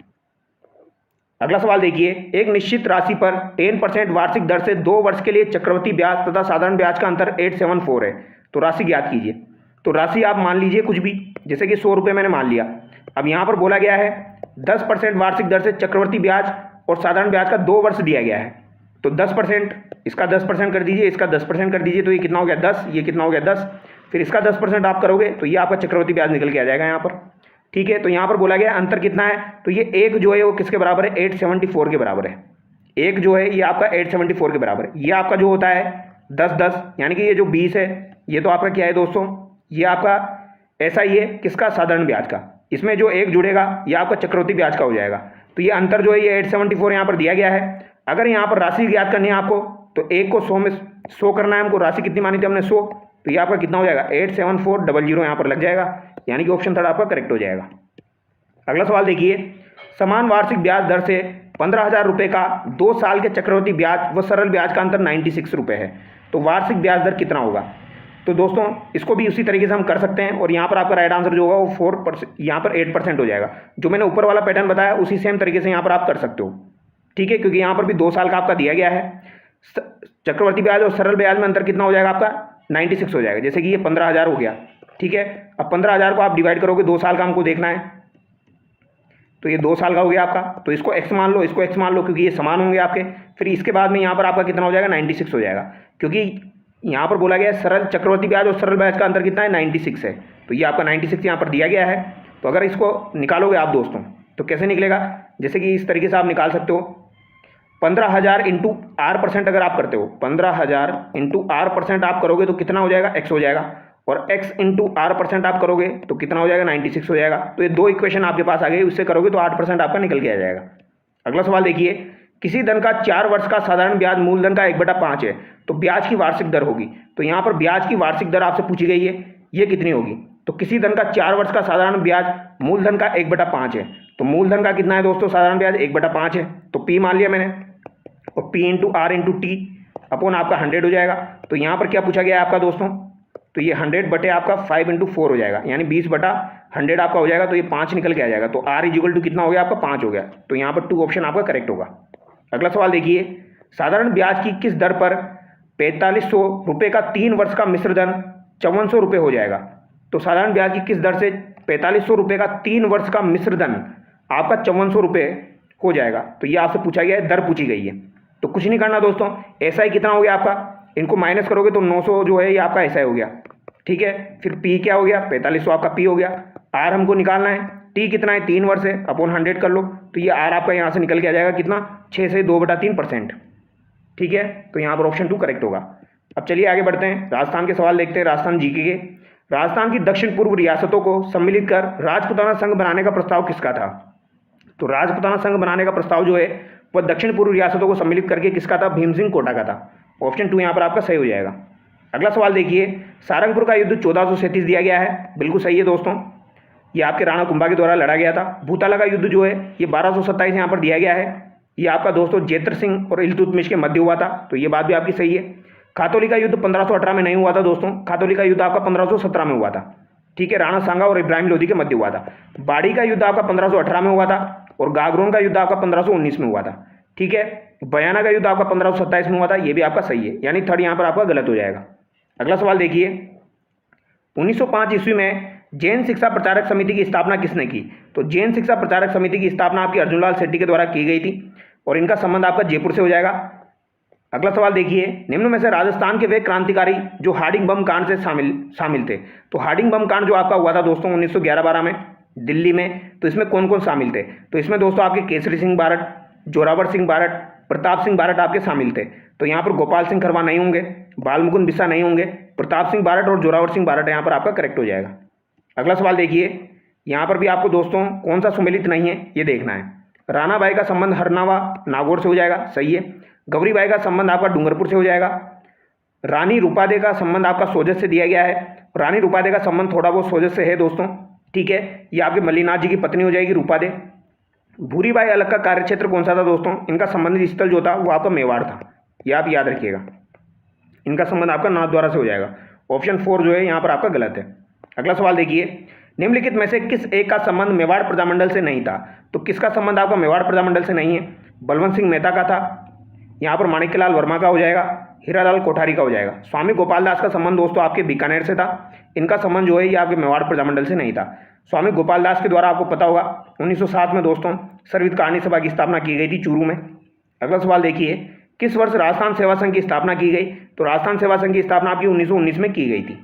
अगला सवाल देखिए, एक निश्चित राशि पर 10% वार्षिक दर से 2 वर्ष के लिए चक्रवृद्धि ब्याज तथा साधारण ब्याज का अंतर 874 है, तो राशि ज्ञात कीजिए। तो राशि आप मान लीजिए कुछ भी, जैसे कि 100 रुपये मैंने मान लिया। अब यहाँ पर बोला गया है 10% वार्षिक दर से चक्रवृद्धि ब्याज और साधारण ब्याज का 2 वर्ष दिया गया है। तो 10%, इसका 10% कर दीजिए, इसका 10% कर दीजिए, तो ये कितना हो गया 10, ये कितना हो गया 10, फिर इसका 10% आप करोगे तो ये आपका चक्रवृद्धि ब्याज निकल के आ जाएगा यहाँ पर। ठीक है, तो यहाँ पर बोला गया अंतर कितना है, तो ये एक जो है वो किसके बराबर है, 874 के बराबर है। एक जो है ये आपका 874 के बराबर है। ये आपका जो होता है 10-10, यानी कि ये जो 20 है ये तो आपका क्या है दोस्तों, ये आपका ऐसा ही है किसका, साधारण ब्याज का। इसमें जो एक जुड़ेगा ये आपका चक्रवृद्धि ब्याज का हो जाएगा। तो ये अंतर जो है ये 874 यहाँ पर दिया गया है। अगर यहाँ पर राशि ज्ञात करनी है आपको, तो एक को 100 में 100 करना है हमको। राशि कितनी मानी थी हमने, 100, तो ये आपका कितना हो जाएगा, 87400 यहाँ पर लग जाएगा, यानी कि ऑप्शन 3 आपका करेक्ट हो जाएगा। अगला सवाल देखिए, समान वार्षिक ब्याज दर से 15,000 रुपये का 2 साल के चक्रवृद्धि ब्याज व सरल ब्याज का अंतर 96 रुपये है, तो वार्षिक ब्याज दर कितना होगा। तो दोस्तों इसको भी उसी तरीके से हम कर सकते हैं, और यहाँ पर आपका राइट आंसर जो होगा वो 4%, यहाँ पर 8% हो जाएगा। जो मैंने ऊपर वाला पैटर्न बताया उसी सेम तरीके से यहाँ पर आप कर सकते हो। ठीक है, क्योंकि यहाँ पर भी 2 साल का आपका दिया गया है। चक्रवृद्धि ब्याज और सरल ब्याज में अंतर कितना हो जाएगा आपका, 96 हो जाएगा। जैसे कि ये 15,000 हो गया। ठीक है, अब 15,000 को आप डिवाइड करोगे, 2 साल का हमको देखना है, तो ये 2 साल का हो गया आपका। तो इसको x मान लो, इसको x मान लो, क्योंकि ये समान होंगे आपके। फिर इसके बाद में यहाँ पर आपका कितना हो जाएगा, 96 हो जाएगा, क्योंकि यहाँ पर बोला गया है सरल चक्रवृद्धि ब्याज और सरल ब्याज का अंतर कितना है, 96 है। तो ये आपका 96 यहाँ पर दिया गया है। तो अगर इसको निकालोगे आप दोस्तों तो कैसे निकलेगा, जैसे कि इस तरीके से आप निकाल सकते हो। 15,000 इंटू R% अगर आप करते हो, 15,000 इंटू R% आप करोगे तो कितना हो जाएगा, x हो जाएगा, और x इंटू R% आप करोगे तो कितना हो जाएगा, 96 हो जाएगा। तो ये 2 इक्वेशन आपके पास आ गई, उससे करोगे तो 8% आपका निकल के आ जाएगा। अगला सवाल देखिए, किसी धन का 4 वर्ष का साधारण ब्याज मूलधन का 1/5 है, तो ब्याज की वार्षिक दर होगी। तो यहाँ पर ब्याज की वार्षिक दर आपसे पूछी गई है, ये कितनी होगी। तो किसी धन का 4 वर्ष का साधारण ब्याज मूलधन का 1/5 है, तो मूलधन का कितना है दोस्तों, साधारण ब्याज 1/5 है। तो पी मान लिया मैंने, और P into R into T upon आपका 100 हो जाएगा। तो यहाँ पर क्या पूछा गया है आपका दोस्तों, तो ये 100 बटे आपका 5 इंटू 4 हो जाएगा, यानी 20/100 आपका हो जाएगा। तो ये 5 निकल के आ जाएगा। तो आर इक्वल टू कितना हो गया आपका, 5 हो गया। तो यहाँ पर 2 ऑप्शन आपका करेक्ट होगा। अगला सवाल देखिए, साधारण ब्याज की किस दर पर 4500 रुपये का 3 वर्ष का मिश्र धन 5400 रुपये हो जाएगा। तो साधारण ब्याज की किस दर से 4500 रुपये का 3 वर्ष का मिश्र धन आपका 5400 रुपये हो जाएगा। तो ये आपसे पूछा गया है, दर पूछी गई है। तो कुछ नहीं करना दोस्तों, ऐसा ही कितना हो गया आपका, इनको माइनस करोगे तो 900 जो है ये आपका ऐसा ही हो गया। ठीक है, फिर पी क्या हो गया, 4500 आपका पी हो गया। आर हमको निकालना है, टी कितना है, 3 वर्ष है, अपॉन 100 कर लो, तो ये आर आपका यहाँ से निकल के आ जाएगा कितना, 6 से 2/3%। ठीक है, तो यहाँ पर ऑप्शन 2 करेक्ट होगा। अब चलिए आगे बढ़ते हैं, राजस्थान के सवाल देखते हैं, राजस्थान जीके के। राजस्थान की दक्षिण पूर्व रियासतों को सम्मिलित कर राजपुताना संघ बनाने का प्रस्ताव किसका था। तो राजपुताना संघ बनाने का प्रस्ताव जो है वह दक्षिण पूर्व रियासतों को सम्मिलित करके किसका था, भीम सिंह कोटा का था। ऑप्शन 2 यहाँ पर आपका सही हो जाएगा। अगला सवाल देखिए, सारंगपुर का युद्ध 1437 दिया गया है, बिल्कुल सही है दोस्तों, ये आपके राणा कुंभा के द्वारा लड़ा गया था। भूताला का युद्ध जो है ये 1227 यहाँ पर दिया गया है, ये आपका दोस्तों जेतर सिंह और इल्तुतमिश के मध्य हुआ था, तो ये बात भी आपकी सही है। खातौली का युद्ध 1518 में नहीं हुआ था दोस्तों, खातौली का युद्ध आपका 1517 में हुआ था। ठीक है, राणा सांगा और इब्राहिम लोधी के मध्य हुआ था। बाड़ी का युद्ध आपका 1518 में हुआ था, और गागरोन का युद्ध आपका 1519 में हुआ था। ठीक है, बयाना का युद्ध आपका 1527 में हुआ था, ये भी आपका सही है, यानी थर्ड यहाँ पर आपका गलत हो जाएगा। अगला सवाल देखिए, 1905 ईस्वी में जैन शिक्षा प्रचारक समिति की स्थापना किसने की। तो जैन शिक्षा प्रचारक समिति की स्थापना आपकी अर्जुनलाल शेट्टी के द्वारा की गई थी, और इनका संबंध आपका जयपुर से हो जाएगा। अगला सवाल देखिए, निम्न में से राजस्थान के वे क्रांतिकारी जो हार्डिंग बम कांड से शामिल थे। तो हार्डिंग बम कांड जो आपका हुआ था दोस्तों 1911-12 में दिल्ली में, तो इसमें कौन कौन शामिल थे? तो इसमें दोस्तों आपके केसरी सिंह बारट, जोरावर सिंह बारट, प्रताप सिंह बारट आपके शामिल थे। तो यहाँ पर गोपाल सिंह खरवा नहीं होंगे, बालमुकुंद बिस्सा नहीं होंगे, प्रताप सिंह बारट और जोरावर सिंह बारट यहाँ पर आपका करेक्ट हो जाएगा। अगला सवाल देखिए, यहाँ पर भी आपको दोस्तों कौन सा सुमेलित नहीं है ये देखना है। राणा बाई का संबंध हरनावा नागौर से हो जाएगा, सही है। गौरी बाई का संबंध आपका डूंगरपुर से हो जाएगा। रानी रूपादे का संबंध आपका सोजत से दिया गया है। रानी रूपादे का संबंध थोड़ा बहुत सोजत से है दोस्तों, ठीक है। ये आपके मल्लीनाथ जी की पत्नी हो जाएगी रूपादे। भूरीबाई अलग का कार्यक्षेत्र कौन सा था दोस्तों? इनका संबंधित स्थल जो था वो आपका मेवाड़ था, ये आप याद रखिएगा। इनका संबंध आपका नाथद्वारा से हो जाएगा। ऑप्शन 4 जो है यहाँ पर आपका गलत है। अगला सवाल देखिए, निम्नलिखित में से किस एक का संबंध मेवाड़ प्रजामंडल से नहीं था? तो किसका संबंध आपका मेवाड़ प्रजामंडल से नहीं है? बलवंत सिंह मेहता का था, यहाँ पर माणिक्यलाल वर्मा का हो जाएगा, हीरालाल कोठारी का हो जाएगा। स्वामी गोपाल दास का संबंध दोस्तों आपके बीकानेर से था। इनका संबंध जो है ये आपके मेवाड़ प्रजामंडल से नहीं था। स्वामी गोपाल दास के द्वारा आपको पता होगा 1907 में दोस्तों सर्वहित कहानी सभा की स्थापना की गई थी चूरू में। अगला सवाल देखिए, किस वर्ष राजस्थान सेवा संघ की स्थापना की गई? तो राजस्थान सेवा संघ की स्थापना आपकी 1919 में की गई थी।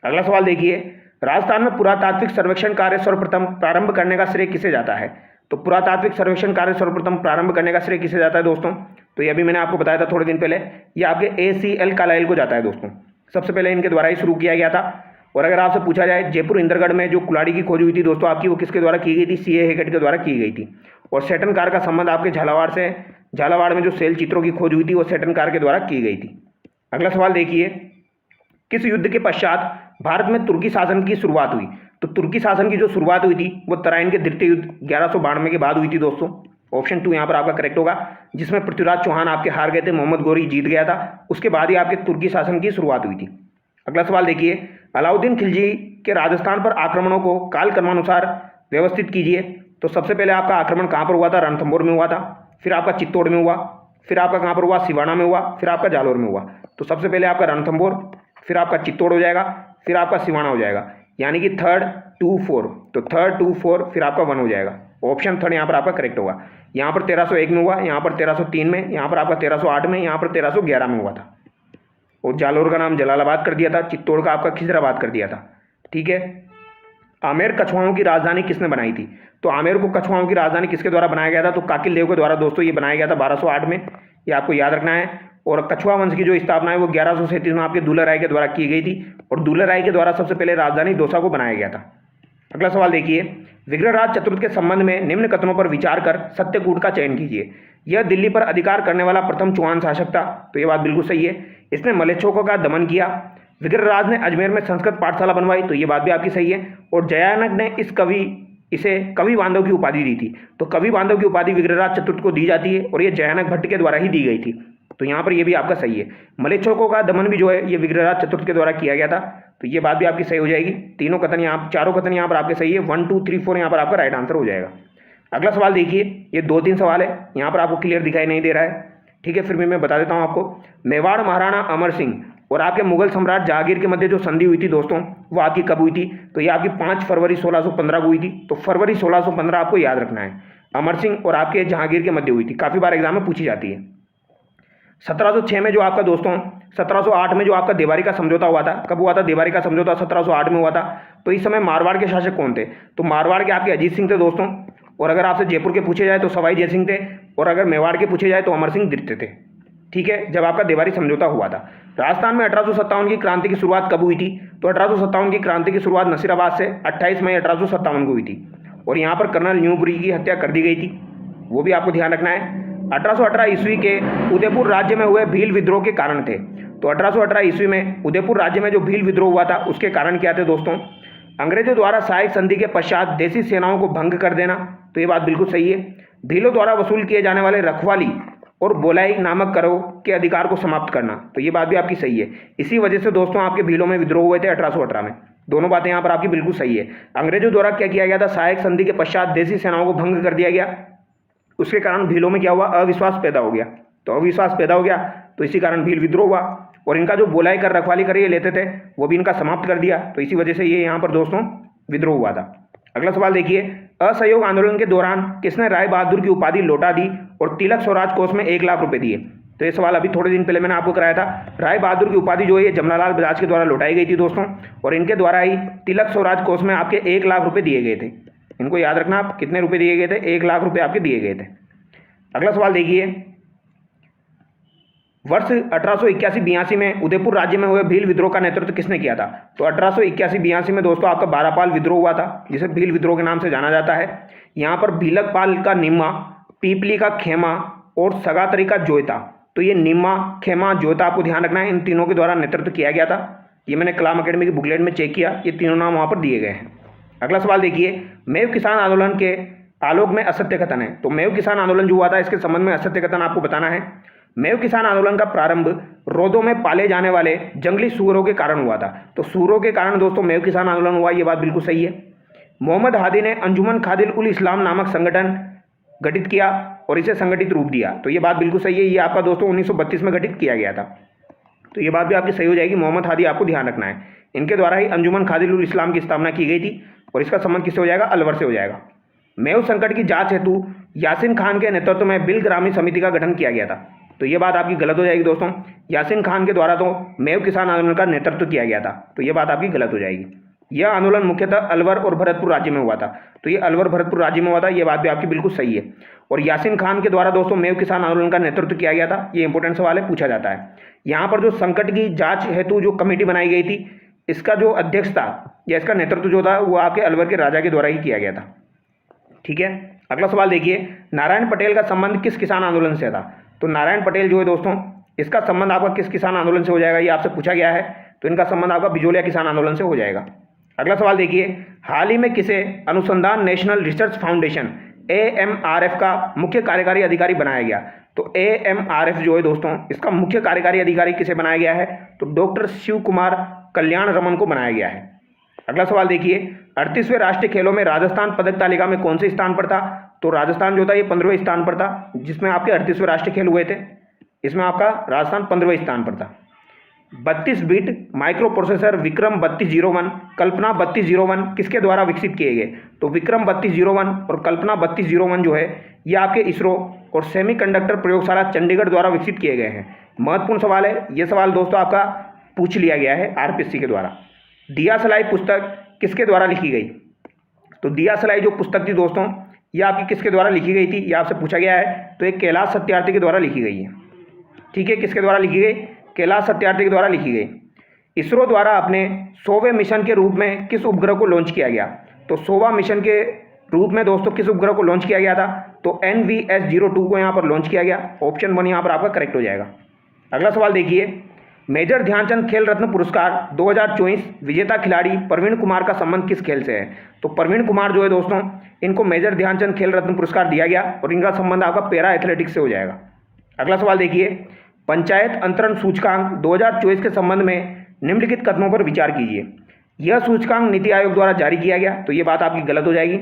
अगला सवाल देखिए, राजस्थान में पुरातात्विक सर्वेक्षण कार्य सर्वप्रथम प्रारंभ करने का श्रेय किसे जाता है? तो पुरातात्विक सर्वेक्षण कार्य सर्वप्रथम प्रारंभ करने का श्रेय किसे जाता है दोस्तों? तो ये अभी मैंने आपको बताया था थोड़े दिन पहले, ये आपके ACL कालाइल को जाता है दोस्तों। सबसे पहले इनके द्वारा ही शुरू किया गया था। और अगर आपसे पूछा जाए जयपुर इंदरगढ़ में जो कुलाड़ी की खोज हुई थी दोस्तों आपकी, वो किसके द्वारा की गई थी? CA हेगेट के द्वारा की गई थी। और सैटर्न कार का संबंध आपके झालावाड़ में जो सेल चित्रों की खोज हुई थी वो सैटर्न कार के द्वारा की गई थी। अगला सवाल देखिए, किस युद्ध के पश्चात भारत में तुर्की शासन की शुरुआत हुई? तो तुर्की शासन की जो शुरुआत हुई थी वो तराइन के द्वितीय युद्ध 1192 के बाद हुई थी दोस्तों। ऑप्शन 2 यहाँ पर आपका करेक्ट होगा, जिसमें पृथ्वीराज चौहान आपके हार गए थे, मोहम्मद गोरी जीत गया था। उसके बाद ही आपके तुर्की शासन की शुरुआत हुई थी। अगला सवाल देखिए, अलाउद्दीन खिलजी के राजस्थान पर आक्रमणों को काल क्रमानुसार व्यवस्थित कीजिए। तो सबसे पहले आपका आक्रमण कहाँ पर हुआ था? रणथंभौर में हुआ था, फिर आपका चित्तौड़ में हुआ, फिर आपका कहाँ पर हुआ? सिवाना में हुआ, फिर आपका जालौर में हुआ। तो सबसे पहले आपका रणथंभौर, फिर आपका चित्तौड़ हो जाएगा, फिर आपका सिवाना हो जाएगा, यानी कि 3rd 2 4। तो 3rd 2 4 फिर आपका 1 हो जाएगा। ऑप्शन 3 यहाँ पर आपका करेक्ट होगा। यहाँ पर 1301 में हुआ, यहाँ पर 1303 में, यहाँ पर आपका 1308 में, यहाँ पर 1311 में हुआ था। और जालौर का नाम जलालाबाद कर दिया था, चित्तौड़ का आपका खिजराबाद कर दिया था, ठीक है। आमेर कछुआओं की राजधानी किसने बनाई थी? तो आमेर को कछुआओं की राजधानी किसके द्वारा बनाया गया था? तो काकिल देव के द्वारा दोस्तों ये बनाया गया था 1208 में, ये आपको याद रखना है। और कछुआ वंश की जो स्थापना है वो 1137 में आपके दुल्ला राय के द्वारा की गई थी। और दुल्ला राय के द्वारा सबसे पहले राजधानी दौसा को बनाया गया था। अगला सवाल देखिए, विग्रहराज चतुर्थ के संबंध में निम्न कथनों पर विचार कर सत्यकूट का चयन कीजिए। यह दिल्ली पर अधिकार करने वाला प्रथम चौहान शासक था, तो ये बात बिल्कुल सही है। इसने मलेच्छों का दमन किया। विग्रहराज ने अजमेर में संस्कृत पाठशाला बनवाई, तो ये बात भी आपकी सही है। और जयानक ने इसे कवि बांधव की उपाधि दी थी। तो कवि बांधव की उपाधि विग्रहराज चतुर्थ को दी जाती है और ये जयानक भट्ट के द्वारा ही दी गई थी। तो यहाँ पर ये भी आपका सही है। मलेच्छों का दमन भी जो है ये विग्रहराज चतुर्थ के द्वारा किया गया था, तो ये बात भी आपकी सही हो जाएगी। चारों कथन यहाँ पर आपके सही है। 1 2 3 4 यहाँ पर आपका राइट आंसर हो जाएगा। अगला सवाल देखिए, ये 2-3 सवाल है, यहाँ पर आपको क्लियर दिखाई नहीं दे रहा है, ठीक है, फिर भी मैं बता देता हूँ आपको। मेवाड़ महाराणा अमर सिंह और आपके मुगल सम्राट जहांगीर के मध्य जो संधि हुई थी दोस्तों वो आपकी कब हुई थी? तो ये आपकी 5 फरवरी 1615 को हुई थी। तो फरवरी 1615 आपको याद रखना है। अमर सिंह और आपके जहांगीर के मध्य हुई थी, काफ़ी बार एग्जाम में पूछी जाती है। 1706 में जो आपका दोस्तों 1708 में जो आपका देवारी का समझौता हुआ था, कब हुआ था देवारी का समझौता? 1708 में हुआ था। तो इस समय मारवाड़ के शासक कौन थे? तो मारवाड़ के आपके अजीत सिंह थे दोस्तों। और अगर आपसे जयपुर के पूछे जाए तो सवाई जय सिंह थे। और अगर मेवाड़ के पूछे जाए तो अमर सिंह द्वितीय थे, ठीक है, जब आपका देवारी समझौता हुआ था। राजस्थान में 1857 की क्रांति की शुरुआत कब हुई थी? तो 1857 की क्रांति की शुरुआत नसीराबाद से 28 मई 1857 को हुई थी। और यहाँ पर कर्नल न्यूबरी की हत्या कर दी गई थी, वो भी आपको ध्यान रखना है। 1818 ईस्वी के उदयपुर राज्य में हुए भील विद्रोह के कारण थे। तो 1818 ईस्वी में उदयपुर राज्य में जो भील विद्रोह हुआ था उसके कारण क्या थे दोस्तों? अंग्रेजों द्वारा सहायक संधि के पश्चात देसी सेनाओं को भंग कर देना, तो ये बात बिल्कुल सही है। भीलों द्वारा वसूल किए जाने वाले रखवाली और बोलाई नामक करों के अधिकार को समाप्त करना, तो ये बात भी आपकी सही है। इसी वजह से दोस्तों आपके भीलों में विद्रोह हुए थे 1818 में। दोनों बातें यहाँ पर आपकी बिल्कुल सही है। अंग्रेजों द्वारा क्या किया गया था? सहायक संधि के पश्चात देसी सेनाओं को भंग कर दिया गया, उसके कारण भीलों में क्या हुआ? अविश्वास पैदा हो गया। तो अविश्वास पैदा हो गया तो इसी कारण भील विद्रोह हुआ। और इनका जो बोलाई कर रखवाली कर ये लेते थे वो भी इनका समाप्त कर दिया, तो इसी वजह से ये यहाँ पर दोस्तों विद्रोह हुआ था। अगला सवाल देखिए, असहयोग आंदोलन के दौरान किसने राय बहादुर की उपाधि लौटा दी और तिलक स्वराज कोष में 1 लाख रुपए दिए? तो ये सवाल अभी थोड़े दिन पहले मैंने आपको कराया था। राय बहादुर की उपाधि जो है ये जमनालाल बजाज के द्वारा लौटाई गई थी दोस्तों, और इनके द्वारा ही तिलक स्वराज कोष में आपके 1 लाख रुपये दिए गए थे। इनको याद रखना, आप कितने रुपये दिए गए थे, 1 लाख रुपये आपके दिए गए थे। अगला सवाल देखिए, वर्ष 1881-82 में उदयपुर राज्य में हुए भील विद्रोह का नेतृत्व किसने किया था? तो 1881-82 में दोस्तों आपका बारापाल विद्रोह हुआ था, जिसे भील विद्रोह के नाम से जाना जाता है। यहाँ पर भीलकपाल का निम्मा, पीपली का खेमा और सगातरी का जोयता। तो ये निम्मा, खेमा, जोयता आपको ध्यान रखना है, इन तीनों के द्वारा नेतृत्व किया गया था। ये मैंने कलाम अकेडमी की बुकलेट में चेक किया, ये तीनों नाम वहाँ पर दिए गए हैं। अगला सवाल देखिए, मेव किसान आंदोलन के आलोक में असत्य कथन है। तो मेव किसान आंदोलन जो हुआ था इसके संबंध में असत्य कथन आपको बताना है। मेव किसान आंदोलन का प्रारंभ रोदों में पाले जाने वाले जंगली सूअरों के कारण हुआ था। तो सूअरों के कारण दोस्तों मेव किसान आंदोलन हुआ, ये बात बिल्कुल सही है। मोहम्मद हादी ने अंजुमन खादिल उल इस्लाम नामक संगठन गठित किया और इसे संगठित रूप दिया। तो ये बात बिल्कुल सही है, ये आपका दोस्तों 1932 में गठित किया गया था। तो ये बात भी आपकी सही हो जाएगी। मोहम्मद हादी आपको ध्यान रखना है, इनके द्वारा ही अंजुमन खादिल उल इस्लाम की स्थापना की गई थी, और इसका संबंध किससे हो जाएगा? अलवर से हो जाएगा। मेव संकट की जांच हेतु यासीन खान के नेतृत्व में बिल ग्रामी समिति का गठन किया गया था। तो ये बात आपकी गलत हो जाएगी दोस्तों, यासीन खान के द्वारा तो मेव किसान आंदोलन का नेतृत्व किया गया था। तो ये बात आपकी गलत हो जाएगी। यह आंदोलन मुख्यतः अलवर और भरतपुर राज्य में हुआ था। तो ये अलवर भरतपुर राज्य में हुआ था, ये बात भी आपकी बिल्कुल सही है। और यासीन खान के द्वारा दोस्तों मेव किसान आंदोलन का नेतृत्व किया गया था, ये इंपॉर्टेंट सवाल है, पूछा जाता है। यहाँ पर जो संकट की जांच हेतु जो कमेटी बनाई गई थी, इसका जो अध्यक्ष था या इसका नेतृत्व जो था वो आपके अलवर के राजा के द्वारा ही किया गया था। ठीक है, अगला सवाल देखिए, नारायण पटेल का संबंध किस किसान आंदोलन से था? तो नारायण पटेल जो है दोस्तों, इसका संबंध आपका किस किसान आंदोलन से हो जाएगा, ये आपसे पूछा गया है। तो इनका संबंध आपका बिजोलिया किसान आंदोलन से हो जाएगा। अगला सवाल देखिए, हाल ही में किसे अनुसंधान नेशनल रिसर्च फाउंडेशन AMRF का मुख्य कार्यकारी अधिकारी बनाया गया? तो AMRF जो है दोस्तों, इसका मुख्य कार्यकारी अधिकारी किसे बनाया गया है? तो डॉक्टर शिव कुमार कल्याण रमन को बनाया गया है। अगला सवाल देखिए, 38वें राष्ट्रीय खेलों में राजस्थान पदक तालिका में कौन से स्थान पर था? तो राजस्थान जो था ये 15वें स्थान पर था, जिसमें आपके 38वें राष्ट्रीय खेल हुए थे। इसमें आपका राजस्थान 15वें स्थान पर था। 32 बिट माइक्रो प्रोसेसर विक्रम 3201, कल्पना 3201 किसके द्वारा विकसित किए गए? तो विक्रम 3201 और कल्पना 3201 जो है ये आपके इसरो और सेमीकंडक्टर प्रयोगशाला चंडीगढ़ द्वारा विकसित किए गए हैं। महत्वपूर्ण सवाल है, ये सवाल दोस्तों आपका पूछ लिया गया है RPSC के द्वारा। दिया सलाई पुस्तक किसके द्वारा लिखी गई? तो दिया सलाई जो पुस्तक थी दोस्तों, ये आपकी किसके द्वारा लिखी गई थी, ये आपसे पूछा गया है। तो एक कैलाश सत्यार्थी के द्वारा लिखी गई है। ठीक है, किसके द्वारा लिखी गई? कैलाश सत्यार्थी के द्वारा लिखी गई। इसरो द्वारा अपने 100वें मिशन के रूप में किस उपग्रह को लॉन्च किया गया? तो 100वां मिशन के रूप में दोस्तों किस उपग्रह को लॉन्च किया गया था? तो NVS-02 को यहाँ पर लॉन्च किया गया। ऑप्शन 1 यहाँ पर आपका करेक्ट हो जाएगा। अगला सवाल देखिए, मेजर ध्यानचंद खेल रत्न पुरस्कार 2024 विजेता खिलाड़ी प्रवीण कुमार का संबंध किस खेल से है? तो प्रवीण कुमार जो है दोस्तों, इनको मेजर ध्यानचंद खेल रत्न पुरस्कार दिया गया और इनका संबंध आपका पैरा एथलेटिक्स से हो जाएगा। अगला सवाल देखिए, पंचायत अंतरण सूचकांक 2024 के संबंध में निम्नलिखित कथनों पर विचार कीजिए। यह सूचकांक नीति आयोग द्वारा जारी किया गया। तो ये बात आपकी गलत हो जाएगी।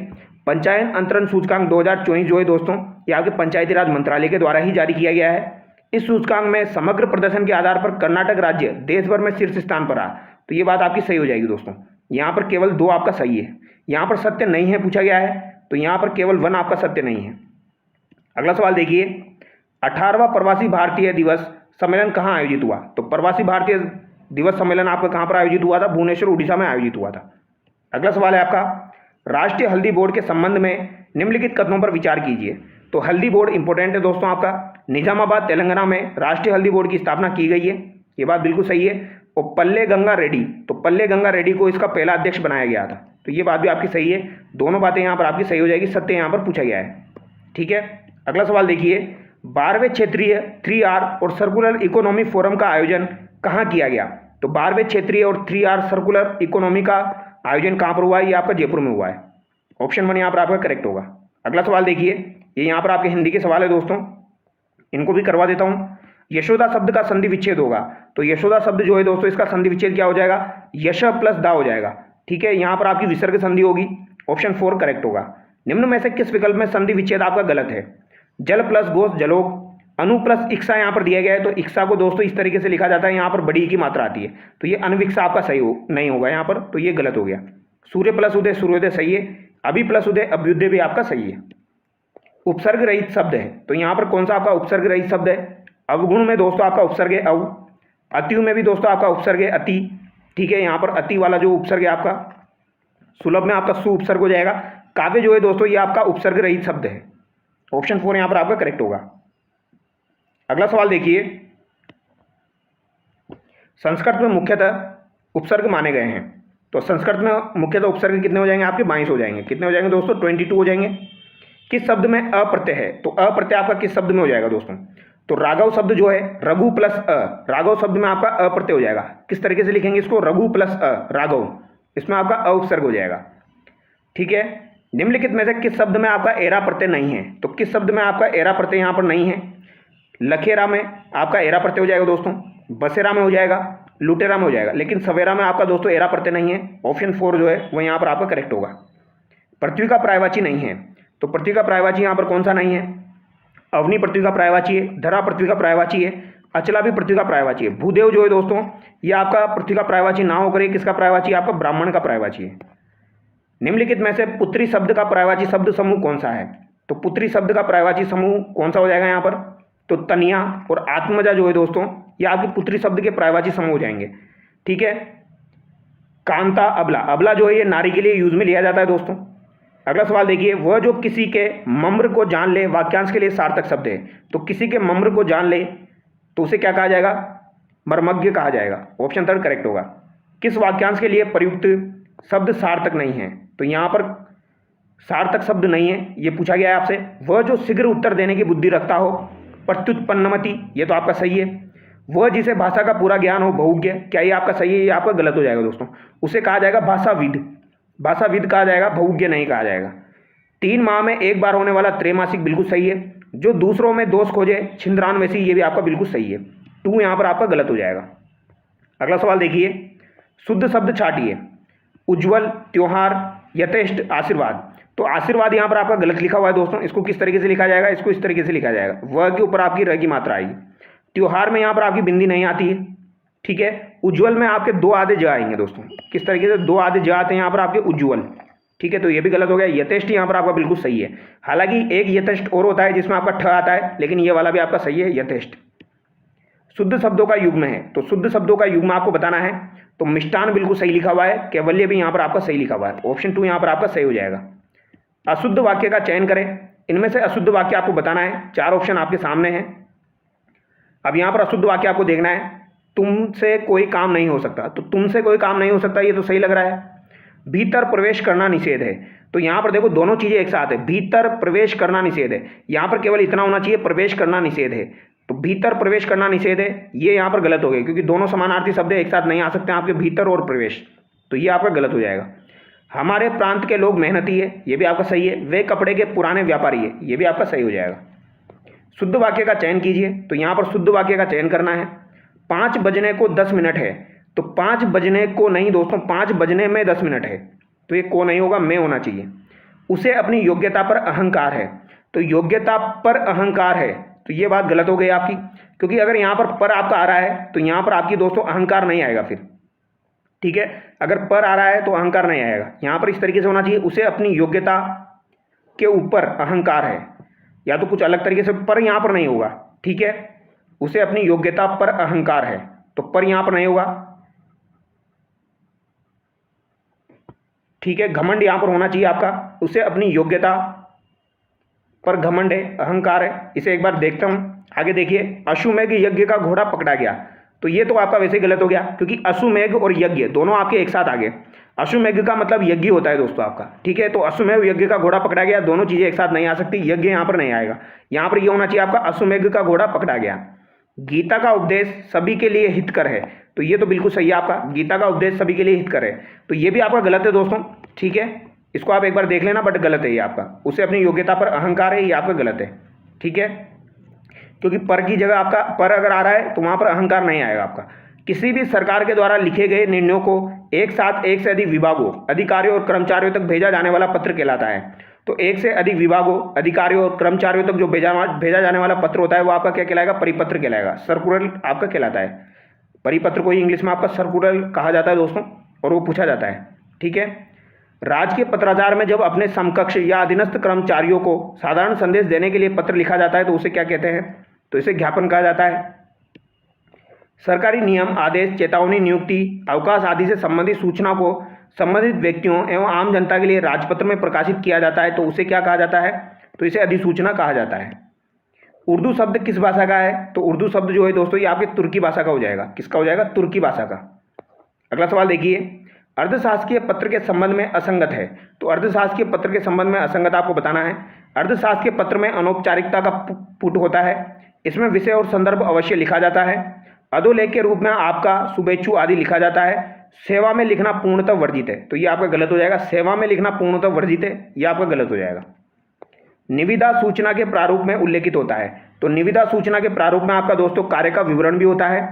पंचायत अंतरण सूचकांक 2024 जो है दोस्तों, ये आपके पंचायती राज मंत्रालय के द्वारा ही जारी किया गया है। इस सूचकांक में समग्र प्रदर्शन के आधार पर कर्नाटक राज्य देश भर में शीर्ष स्थान पर रहा। तो ये बात आपकी सही हो जाएगी दोस्तों। यहाँ पर केवल 2 आपका सही है, यहाँ पर सत्य नहीं है पूछा गया है, तो यहाँ पर केवल 1 आपका सत्य नहीं है। अगला सवाल देखिए, 18वां प्रवासी भारतीय दिवस सम्मेलन कहाँ आयोजित हुआ? तो प्रवासी भारतीय दिवस सम्मेलन आपका कहाँ पर आयोजित हुआ था? भुवनेश्वर उड़ीसा में आयोजित हुआ था। अगला सवाल है आपका, राष्ट्रीय हल्दी बोर्ड के संबंध में निम्नलिखित कथनों पर विचार कीजिए। तो हल्दी बोर्ड इंपॉर्टेंट है दोस्तों आपका। निजामाबाद तेलंगाना में राष्ट्रीय हल्दी बोर्ड की स्थापना की गई है, ये बात बिल्कुल सही है। और पल्ले गंगा रेड्डी, तो पल्ले गंगा रेड्डी को इसका पहला अध्यक्ष बनाया गया था। तो ये बात भी आपकी सही है। दोनों बातें यहाँ पर आपकी सही हो जाएगी, सत्य यहाँ पर पूछा गया है। ठीक है, अगला सवाल देखिए, 12वें क्षेत्रीय 3R और सर्कुलर इकोनॉमी फोरम का आयोजन कहाँ किया गया? तो 12वें क्षेत्रीय और 3R सर्कुलर इकोनॉमी का आयोजन कहाँ पर हुआ है? ये आपका जयपुर में हुआ है। ऑप्शन 1 यहाँ पर आपका करेक्ट होगा। अगला सवाल देखिए, ये यहाँ पर आपके हिंदी के सवाल है दोस्तों, इनको भी करवा देता हूँ। यशोदा शब्द का संधि विच्छेद होगा। तो यशोदा शब्द जो है दोस्तों, इसका संधि विच्छेद क्या हो जाएगा? यश प्लस दा हो जाएगा। ठीक है, यहाँ पर आपकी विसर्ग संधि होगी। ऑप्शन 4 करेक्ट होगा। निम्न में से किस विकल्प में संधि विच्छेद आपका गलत है? जल प्लस गोस जलोग, अनु प्लस इक्सा यहाँ पर दिया गया है। तो इक्सा को दोस्तों इस तरीके से लिखा जाता है, यहाँ पर बड़ी की मात्रा आती है। तो ये अनविक्सा आपका सही नहीं होगा यहाँ पर, तो ये गलत हो गया। सूर्य प्लस उदय सूर्योदय सही है। अभी प्लस उदय अभ्युदय भी आपका सही है। उपसर्ग रहित शब्द है, तो यहाँ पर कौन सा आपका उपसर्ग रहित शब्द है? अवगुण में दोस्तों आपका उपसर्ग है अव, अतियु में भी दोस्तों आपका उपसर्ग है अति, ठीक है, यहाँ पर अति वाला जो उपसर्ग है आपका, सुलभ में आपका सु उपसर्ग हो जाएगा। काव्य जो है दोस्तों ये आपका उपसर्ग रहित शब्द है। ऑप्शन 4 यहाँ पर आपका करेक्ट होगा। अगला सवाल देखिए, संस्कृत में मुख्यतः उपसर्ग माने गए हैं, तो संस्कृत में मुख्यतः उपसर्ग कितने हो जाएंगे आपके 22 हो जाएंगे। कितने हो जाएंगे दोस्तों 22 हो जाएंगे। किस शब्द में अप्रत्यय है, तो अप्रत्यय आपका किस शब्द में हो जाएगा दोस्तों, तो राघव शब्द जो है रघु प्लस अ, राघव शब्द में आपका अप्रत्यय हो जाएगा। किस तरीके से लिखेंगे इसको, रघु प्लस अ राघव, इसमें आपका अ उपसर्ग हो जाएगा, ठीक है। निम्नलिखित में से किस शब्द में आपका एरा प्रत्यय नहीं है, तो किस शब्द में आपका एरा प्रत्यय यहाँ पर नहीं है। लखेरा में आपका एरा प्रत्यय हो जाएगा दोस्तों, बसेरा में हो जाएगा, लुटेरा में हो जाएगा, लेकिन सवेरा में आपका दोस्तों एरा प्रत्यय नहीं है। ऑप्शन 4 जो है वो यहाँ पर आपका करेक्ट होगा। पृथ्वी का पर्यायवाची नहीं है, तो पृथ्वी का पर्यायवाची यहाँ पर कौन सा नहीं है, अवनी पृथ्वी का पर्यायवाची है, धरा पृथ्वी का पर्यायवाची है, अचला भी पृथ्वी का पर्यायवाची है। भूदेव जो है दोस्तों ये आपका पृथ्वी का पर्यायवाची ना होकर किसका पर्यायवाची है, आपका ब्राह्मण का पर्यायवाची है। निम्नलिखित में से पुत्री शब्द का पर्यायवाची शब्द समूह कौन सा है, तो पुत्री शब्द का पर्यायवाची समूह कौन सा हो जाएगा यहाँ पर, तो तनिया और आत्मजा जो है दोस्तों ये आपकी पुत्री शब्द के पर्यायवाची समूह हो जाएंगे, ठीक है। कांता अबला, अबला जो है ये नारी के लिए यूज में लिया जाता है दोस्तों। अगला सवाल देखिए, वह जो किसी के मम्र को जान ले वाक्यांश के लिए सार्थक शब्द है, तो किसी के मम्र को जान ले तो उसे क्या कहा जाएगा, मर्मज्ञ कहा जाएगा। ऑप्शन 3 करेक्ट होगा। किस वाक्यांश के लिए प्रयुक्त शब्द सार्थक नहीं है, तो यहाँ पर सार्थक शब्द नहीं है, ये पूछा गया है आपसे। वह जो शीघ्र उत्तर देने की बुद्धि रखता हो, प्रत्युत्पन्नमति, ये तो आपका सही है। वह जिसे भाषा का पूरा ज्ञान हो, बहुज्ञ, क्या ये आपका सही है, ये आपका गलत हो जाएगा दोस्तों। उसे कहा जाएगा भाषाविद, भाषाविद कहा जाएगा, बहुज्ञ नहीं कहा जाएगा। 3 माह में एक बार होने वाला त्रैमासिक बिल्कुल सही है। जो दूसरों में दोष खोजे छिंद्रान्वेषी, ये भी आपका बिल्कुल सही है। 2 यहाँ पर आपका गलत हो जाएगा। अगला सवाल देखिए, शुद्ध शब्द छाटिए, उज्ज्वल, त्योहार, यथेष्ट, आशीर्वाद। तो आशीर्वाद यहाँ पर आपका गलत लिखा हुआ है दोस्तों, इसको किस तरीके से लिखा जाएगा, इसको इस तरीके से लिखा जाएगा, वह के ऊपर आपकी र की मात्रा आएगी। त्योहार में यहाँ पर आपकी बिंदी नहीं आती है, ठीक है। उज्ज्वल में आपके 2 आधे ज आएंगे दोस्तों, किस तरीके से 2 आधे ज आते हैं यहाँ पर आपके उज्ज्वल, ठीक है, तो ये भी गलत हो गया। यथेष्ट यहाँ पर आपका बिल्कुल सही है। हालांकि एक यथेष्ट और होता है जिसमें आपका ठ आता है, लेकिन ये वाला भी आपका सही है, यथेष्ट। शुद्ध शब्दों का युग्म है, तो शुद्ध शब्दों का युग्म आपको बताना है, तो मिष्टान बिल्कुल सही लिखा हुआ है, कैवल्य भी यहाँ पर आपका सही लिखा हुआ है। ऑप्शन 2 यहाँ पर आपका सही हो जाएगा। अशुद्ध वाक्य का चयन करें, इनमें से अशुद्ध वाक्य आपको बताना है। 4 ऑप्शन आपके सामने हैं। अब यहाँ पर अशुद्ध वाक्य आपको देखना है, तुमसे कोई काम नहीं हो सकता, तो तुमसे कोई काम नहीं हो सकता ये तो सही लग रहा है। भीतर प्रवेश करना निषेध है, तो यहाँ पर देखो दोनों चीजें एक साथ है, भीतर प्रवेश करना निषेध है, यहाँ पर केवल इतना होना चाहिए प्रवेश करना निषेध है, तो भीतर प्रवेश करना निषेध है, ये यहाँ पर गलत हो गया क्योंकि दोनों समानार्थी शब्द एक साथ नहीं आ सकते आपके, भीतर और प्रवेश, तो ये आपका गलत हो जाएगा। हमारे प्रांत के लोग मेहनती है, ये भी आपका सही है। वे कपड़े के पुराने व्यापारी है, ये भी आपका सही हो जाएगा। शुद्ध वाक्य का चयन कीजिए, तो यहाँ पर शुद्ध वाक्य का चयन करना है। 5 बजने को 10 मिनट है, तो 5 बजने को नहीं दोस्तों, 5 बजने में 10 मिनट है, तो ये को नहीं होगा, में होना चाहिए। उसे अपनी योग्यता पर अहंकार है, तो योग्यता पर अहंकार है, तो ये बात गलत हो गई आपकी, क्योंकि अगर यहाँ पर आपका आ रहा है तो यहाँ पर आपकी दोस्तों अहंकार नहीं आएगा फिर, ठीक है। अगर पर आ रहा है तो अहंकार नहीं आएगा, यहाँ पर इस तरीके से होना चाहिए, उसे अपनी योग्यता के ऊपर अहंकार है, या तो कुछ अलग तरीके से, पर यहाँ पर नहीं होगा, ठीक है। उसे अपनी योग्यता पर अहंकार है, तो पर यहाँ पर नहीं होगा, ठीक है। घमंड यहाँ पर होना चाहिए आपका, उसे अपनी योग्यता पर घमंड है, अहंकार है। इसे एक बार देखता हूँ, आगे देखिए। अश्वमेघ यज्ञ का घोड़ा पकड़ा गया, तो ये तो आपका वैसे ही गलत हो गया, क्योंकि अश्वमेघ और यज्ञ दोनों आपके एक साथ आ गए। अश्वमेघ का मतलब यज्ञ होता है दोस्तों आपका, ठीक है। तो अश्वमेघ यज्ञ का घोड़ा पकड़ा गया, दोनों चीजें एक साथ नहीं आ सकती, यज्ञ यहाँ पर नहीं आएगा, यहाँ पर यह होना चाहिए आपका अश्वमेघ का घोड़ा पकड़ा गया। गीता का उपदेश सभी के लिए हितकर है, तो ये तो बिल्कुल सही है आपका, गीता का उपदेश सभी के लिए हितकर है, तो ये भी आपका गलत है दोस्तों, ठीक है। इसको आप एक बार देख लेना, बट गलत है ये आपका। उसे अपनी योग्यता पर अहंकार है, ये आपका गलत है, ठीक है, क्योंकि पर की जगह आपका पर अगर आ रहा है तो वहां पर अहंकार नहीं आएगा आपका। किसी भी सरकार के द्वारा लिखे गए निर्णयों को एक साथ एक से अधिक विभागों, अधिकारियों और कर्मचारियों तक भेजा जाने वाला पत्र कहलाता है। तो एक से अधिक विभागों, अधिकारियों और कर्मचारियों तक जो भेजा जाने वाला पत्र होता है वो आपका क्या कहलाएगा, परिपत्र कहलाएगा, सर्कुलर आपका कहलाता है। परिपत्र को ही इंग्लिश में आपका सर्कुलर कहा जाता है दोस्तों, और वो पूछा जाता है, ठीक है। राज्य के पत्राचार में जब अपने समकक्ष या अधीनस्थ कर्मचारियों को साधारण संदेश देने के लिए पत्र लिखा जाता है तो उसे क्या कहते हैं, तो इसे ज्ञापन कहा जाता है। सरकारी नियम, आदेश, चेतावनी, नियुक्ति, अवकाश आदि से संबंधित सूचना को संबंधित व्यक्तियों एवं आम जनता के लिए राजपत्र में प्रकाशित किया जाता है तो उसे क्या कहा जाता है? तो इसे अधिसूचना कहा जाता है। उर्दू शब्द किस भाषा का है? तो उर्दू शब्द जो है दोस्तों ये आपके तुर्की भाषा का हो जाएगा। किसका हो जाएगा? तुर्की भाषा का। अगला सवाल देखिए, अर्धशासकीय पत्र के संबंध में असंगत है। तो अर्धशासकीय पत्र के संबंध में असंगत आपको बताना है। अर्धशासकीय पत्र में अनौपचारिकता का पुट होता है। इसमें विषय और संदर्भ अवश्य लिखा जाता है। अधोलेख के रूप में आपका शुभेच्छु आदि लिखा जाता है। सेवा में लिखना पूर्णतः वर्जित है। तो ये आपका गलत हो जाएगा। सेवा में लिखना पूर्णतः वर्जित है, ये आपका गलत हो जाएगा। निविदा सूचना के प्रारूप में उल्लेखित होता है। तो निविदा सूचना के प्रारूप में आपका दोस्तों कार्य का विवरण भी होता है।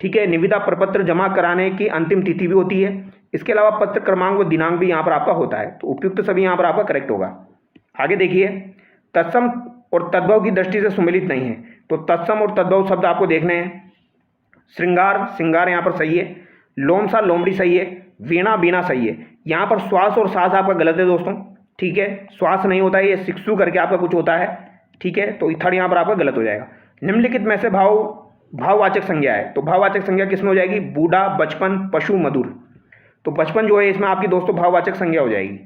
ठीक है, निविदा प्रपत्र जमा कराने की अंतिम तिथि भी होती है। इसके अलावा पत्र क्रमांक व दिनांक भी यहाँ पर आपका होता है। तो उपयुक्त सभी यहाँ पर आपका करेक्ट होगा। आगे देखिए, तत्सम और तद्भव की दृष्टि से सुमेलित नहीं है। तो तत्सम और तद्भव शब्द आपको देखने हैं। श्रृंगार, श्रृंगार यहाँ पर सही है। लोमसा, लोमड़ी सही है। वीणा, बीना सही है। यहाँ पर श्वास और सास आपका गलत है दोस्तों। ठीक है, श्वास नहीं होता है, ये शिक्षु करके आपका कुछ होता है। ठीक है, तो थर्ड यहाँ पर आपका गलत हो जाएगा। निम्नलिखित में से भाववाचक संज्ञा है। तो भाववाचक संज्ञा किसमें हो जाएगी? बूढ़ा, बचपन, पशु, मधुर। तो बचपन जो है इसमें आपकी दोस्तों भाववाचक संज्ञा हो जाएगी।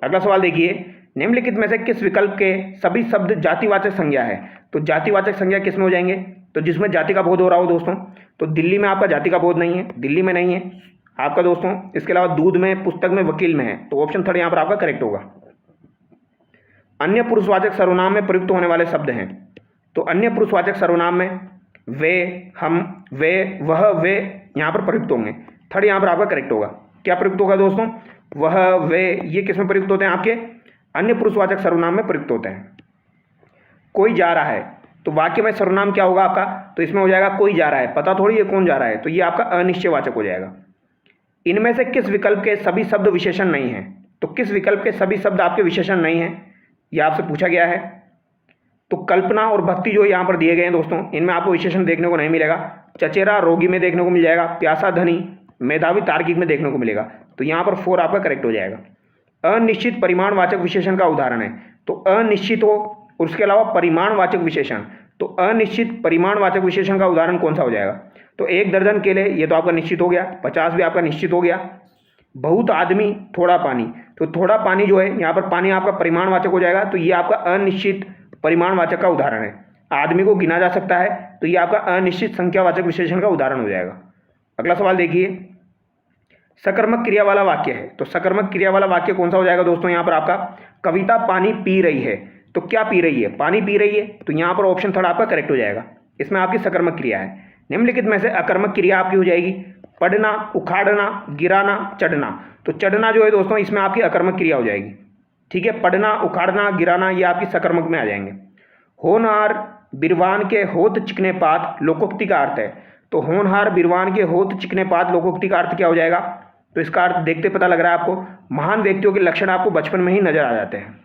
अगला सवाल देखिए, निम्नलिखित में से किस विकल्प के सभी शब्द जातिवाचक संज्ञा है? तो जातिवाचक संज्ञा किसमें हो जाएंगे? तो जिसमें जाति का बोध हो रहा हो दोस्तों। तो दिल्ली में आपका जाति का बोध नहीं है, दिल्ली में नहीं है आपका दोस्तों। इसके अलावा दूध में, पुस्तक में, वकील में है। तो ऑप्शन थर्ड यहाँ पर आपका करेक्ट होगा। अन्य पुरुषवाचक सर्वनाम में प्रयुक्त होने वाले शब्द हैं। तो अन्य पुरुषवाचक सर्वनाम में वे, हम, वे, वह, वे यहाँ पर प्रयुक्त होंगे। थर्ड यहाँ पर आपका करेक्ट होगा। क्या प्रयुक्त होगा दोस्तों? वह, वे, ये किसमें प्रयुक्त होते हैं? आपके अन्य पुरुषवाचक सर्वनाम में प्रयुक्त होते हैं। कोई जा रहा है, तो वाक्य में सर्वनाम क्या होगा आपका? तो इसमें हो जाएगा कोई जा रहा है। पता थोड़ी है कौन जा रहा है, तो ये आपका अनिश्चयवाचक हो जाएगा। इनमें से किस विकल्प के सभी शब्द विशेषण नहीं है? तो किस विकल्प के सभी शब्द आपके विशेषण नहीं है, यह आपसे पूछा गया है। तो कल्पना और भक्ति जो यहाँ पर दिए गए हैं दोस्तों, इनमें आपको विशेषण देखने को नहीं मिलेगा। चचेरा रोगी में देखने को मिल जाएगा। प्यासा धनी, मेधावी तार्किक में देखने को मिलेगा। तो यहाँ पर 4 आपका करेक्ट हो जाएगा। अनिश्चित परिमाणवाचक विशेषण का उदाहरण है। तो अनिश्चित हो और उसके अलावा परिमाणवाचक विशेषण। तो अनिश्चित परिमाणवाचक विशेषण का उदाहरण कौन सा हो जाएगा? तो 1 दर्जन केले, ये तो आपका निश्चित हो गया। 50 भी आपका निश्चित हो गया। बहुत आदमी, थोड़ा पानी। तो थोड़ा पानी जो है यहाँ पर पानी आपका परिमाणवाचक हो जाएगा। तो ये आपका अनिश्चित परिमाणवाचक का उदाहरण है। आदमी को गिना जा सकता है, तो ये आपका अनिश्चित संख्यावाचक विशेषण का उदाहरण हो जाएगा। अगला सवाल देखिए, सकर्मक क्रिया वाला वाक्य है। तो सकर्मक क्रिया वाला वाक्य कौन सा हो जाएगा दोस्तों? यहाँ पर आपका कविता पानी पी रही है। तो क्या पी रही है? पानी पी रही है। तो यहाँ पर ऑप्शन थर्ड आपका करेक्ट हो जाएगा। इसमें आपकी सकर्मक क्रिया है। निम्नलिखित में से अकर्मक क्रिया आपकी हो जाएगी पढ़ना, उखाड़ना, गिराना, चढ़ना। तो चढ़ना जो है दोस्तों इसमें आपकी अकर्मक क्रिया हो जाएगी। ठीक है, पढ़ना, उखाड़ना, गिराना ये आपकी सकर्मक में आ जाएंगे। होनहार बिरवान के होत चिकने पात लोकोक्ति का अर्थ है। तो होनहार बिरवान के होत चिकने पात लोकोक्ति का अर्थ क्या हो जाएगा? तो इसका अर्थ देखते पता लग रहा है आपको, महान व्यक्तियों के लक्षण आपको बचपन में ही नजर आ जाते हैं।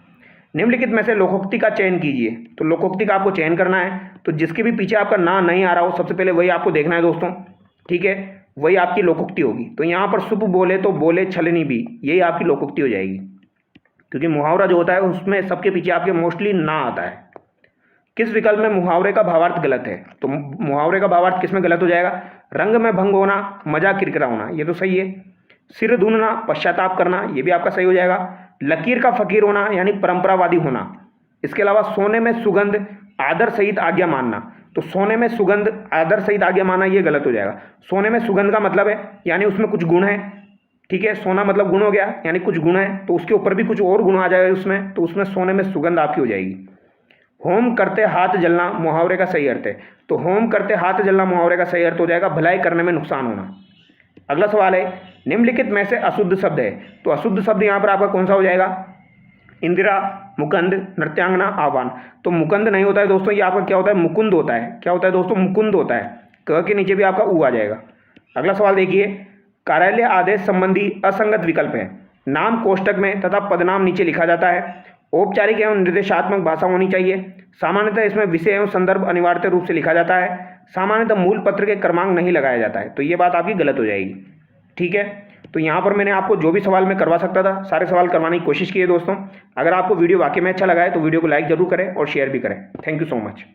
निम्नलिखित में से लोकोक्ति का चयन कीजिए। तो लोकोक्ति का आपको चयन करना है। तो जिसके भी पीछे आपका ना नहीं आ रहा हो, सबसे पहले वही आपको देखना है दोस्तों। ठीक है, वही आपकी लोकोक्ति होगी। तो यहाँ पर सुप बोले तो बोले छलनी भी, यही आपकी लोकोक्ति हो जाएगी। क्योंकि मुहावरा जो होता है उसमें सबके पीछे आपके मोस्टली ना आता है। किस विकल्प में मुहावरे का भावार्थ गलत है? तो मुहावरे का भावार्थ किसमें गलत हो जाएगा? रंग में भंग होना, मजाक किरकिरा होना, ये तो सही है। सिर धुनना, पश्चाताप करना, ये भी आपका सही हो जाएगा। लकीर का फकीर होना यानी परंपरावादी होना। इसके अलावा सोने में सुगंध, आदर सहित आज्ञा मानना। तो सोने में सुगंध, आदर सहित आज्ञा मानना ये गलत हो जाएगा। सोने में सुगंध का मतलब है यानी उसमें कुछ गुण है। ठीक है, सोना मतलब गुण हो गया, यानी कुछ गुण है, तो उसके ऊपर भी कुछ और गुण आ जाएगा उसमें, तो उसमें सोने में सुगंध आपकी हो जाएगी। होम करते हाथ जलना मुहावरे का सही अर्थ है। तो होम करते हाथ जलना मुहावरे का सही अर्थ हो जाएगा भलाई करने में नुकसान होना। अगला सवाल है, निम्नलिखित में से अशुद्ध शब्द है। तो अशुद्ध शब्द यहाँ पर आपका कौन सा हो जाएगा? इंदिरा, मुकुंद, नृत्यांगना, आह्वान। तो मुकुंद नहीं होता है दोस्तों, ये आपका क्या होता है? मुकुंद होता है। क्या होता है दोस्तों? मुकुंद होता है। क के नीचे भी आपका ऊ आ जाएगा। अगला सवाल देखिए, कार्यालय आदेश संबंधी असंगत विकल्प है। नाम कोष्टक में तथा पदनाम नीचे लिखा जाता है। औपचारिक एवं निर्देशात्मक भाषा होनी चाहिए। सामान्यतः इसमें विषय एवं संदर्भ अनिवार्य रूप से लिखा जाता है। सामान्यतः मूल पत्र के क्रमांक नहीं लगाया जाता है। तो ये बात आपकी गलत हो जाएगी। ठीक है, तो यहाँ पर मैंने आपको जो भी सवाल मैं करवा सकता था सारे सवाल करवाने की कोशिश की है दोस्तों। अगर आपको वीडियो वाकई में अच्छा लगा है तो वीडियो को लाइक जरूर करें और शेयर भी करें। Thank you so much.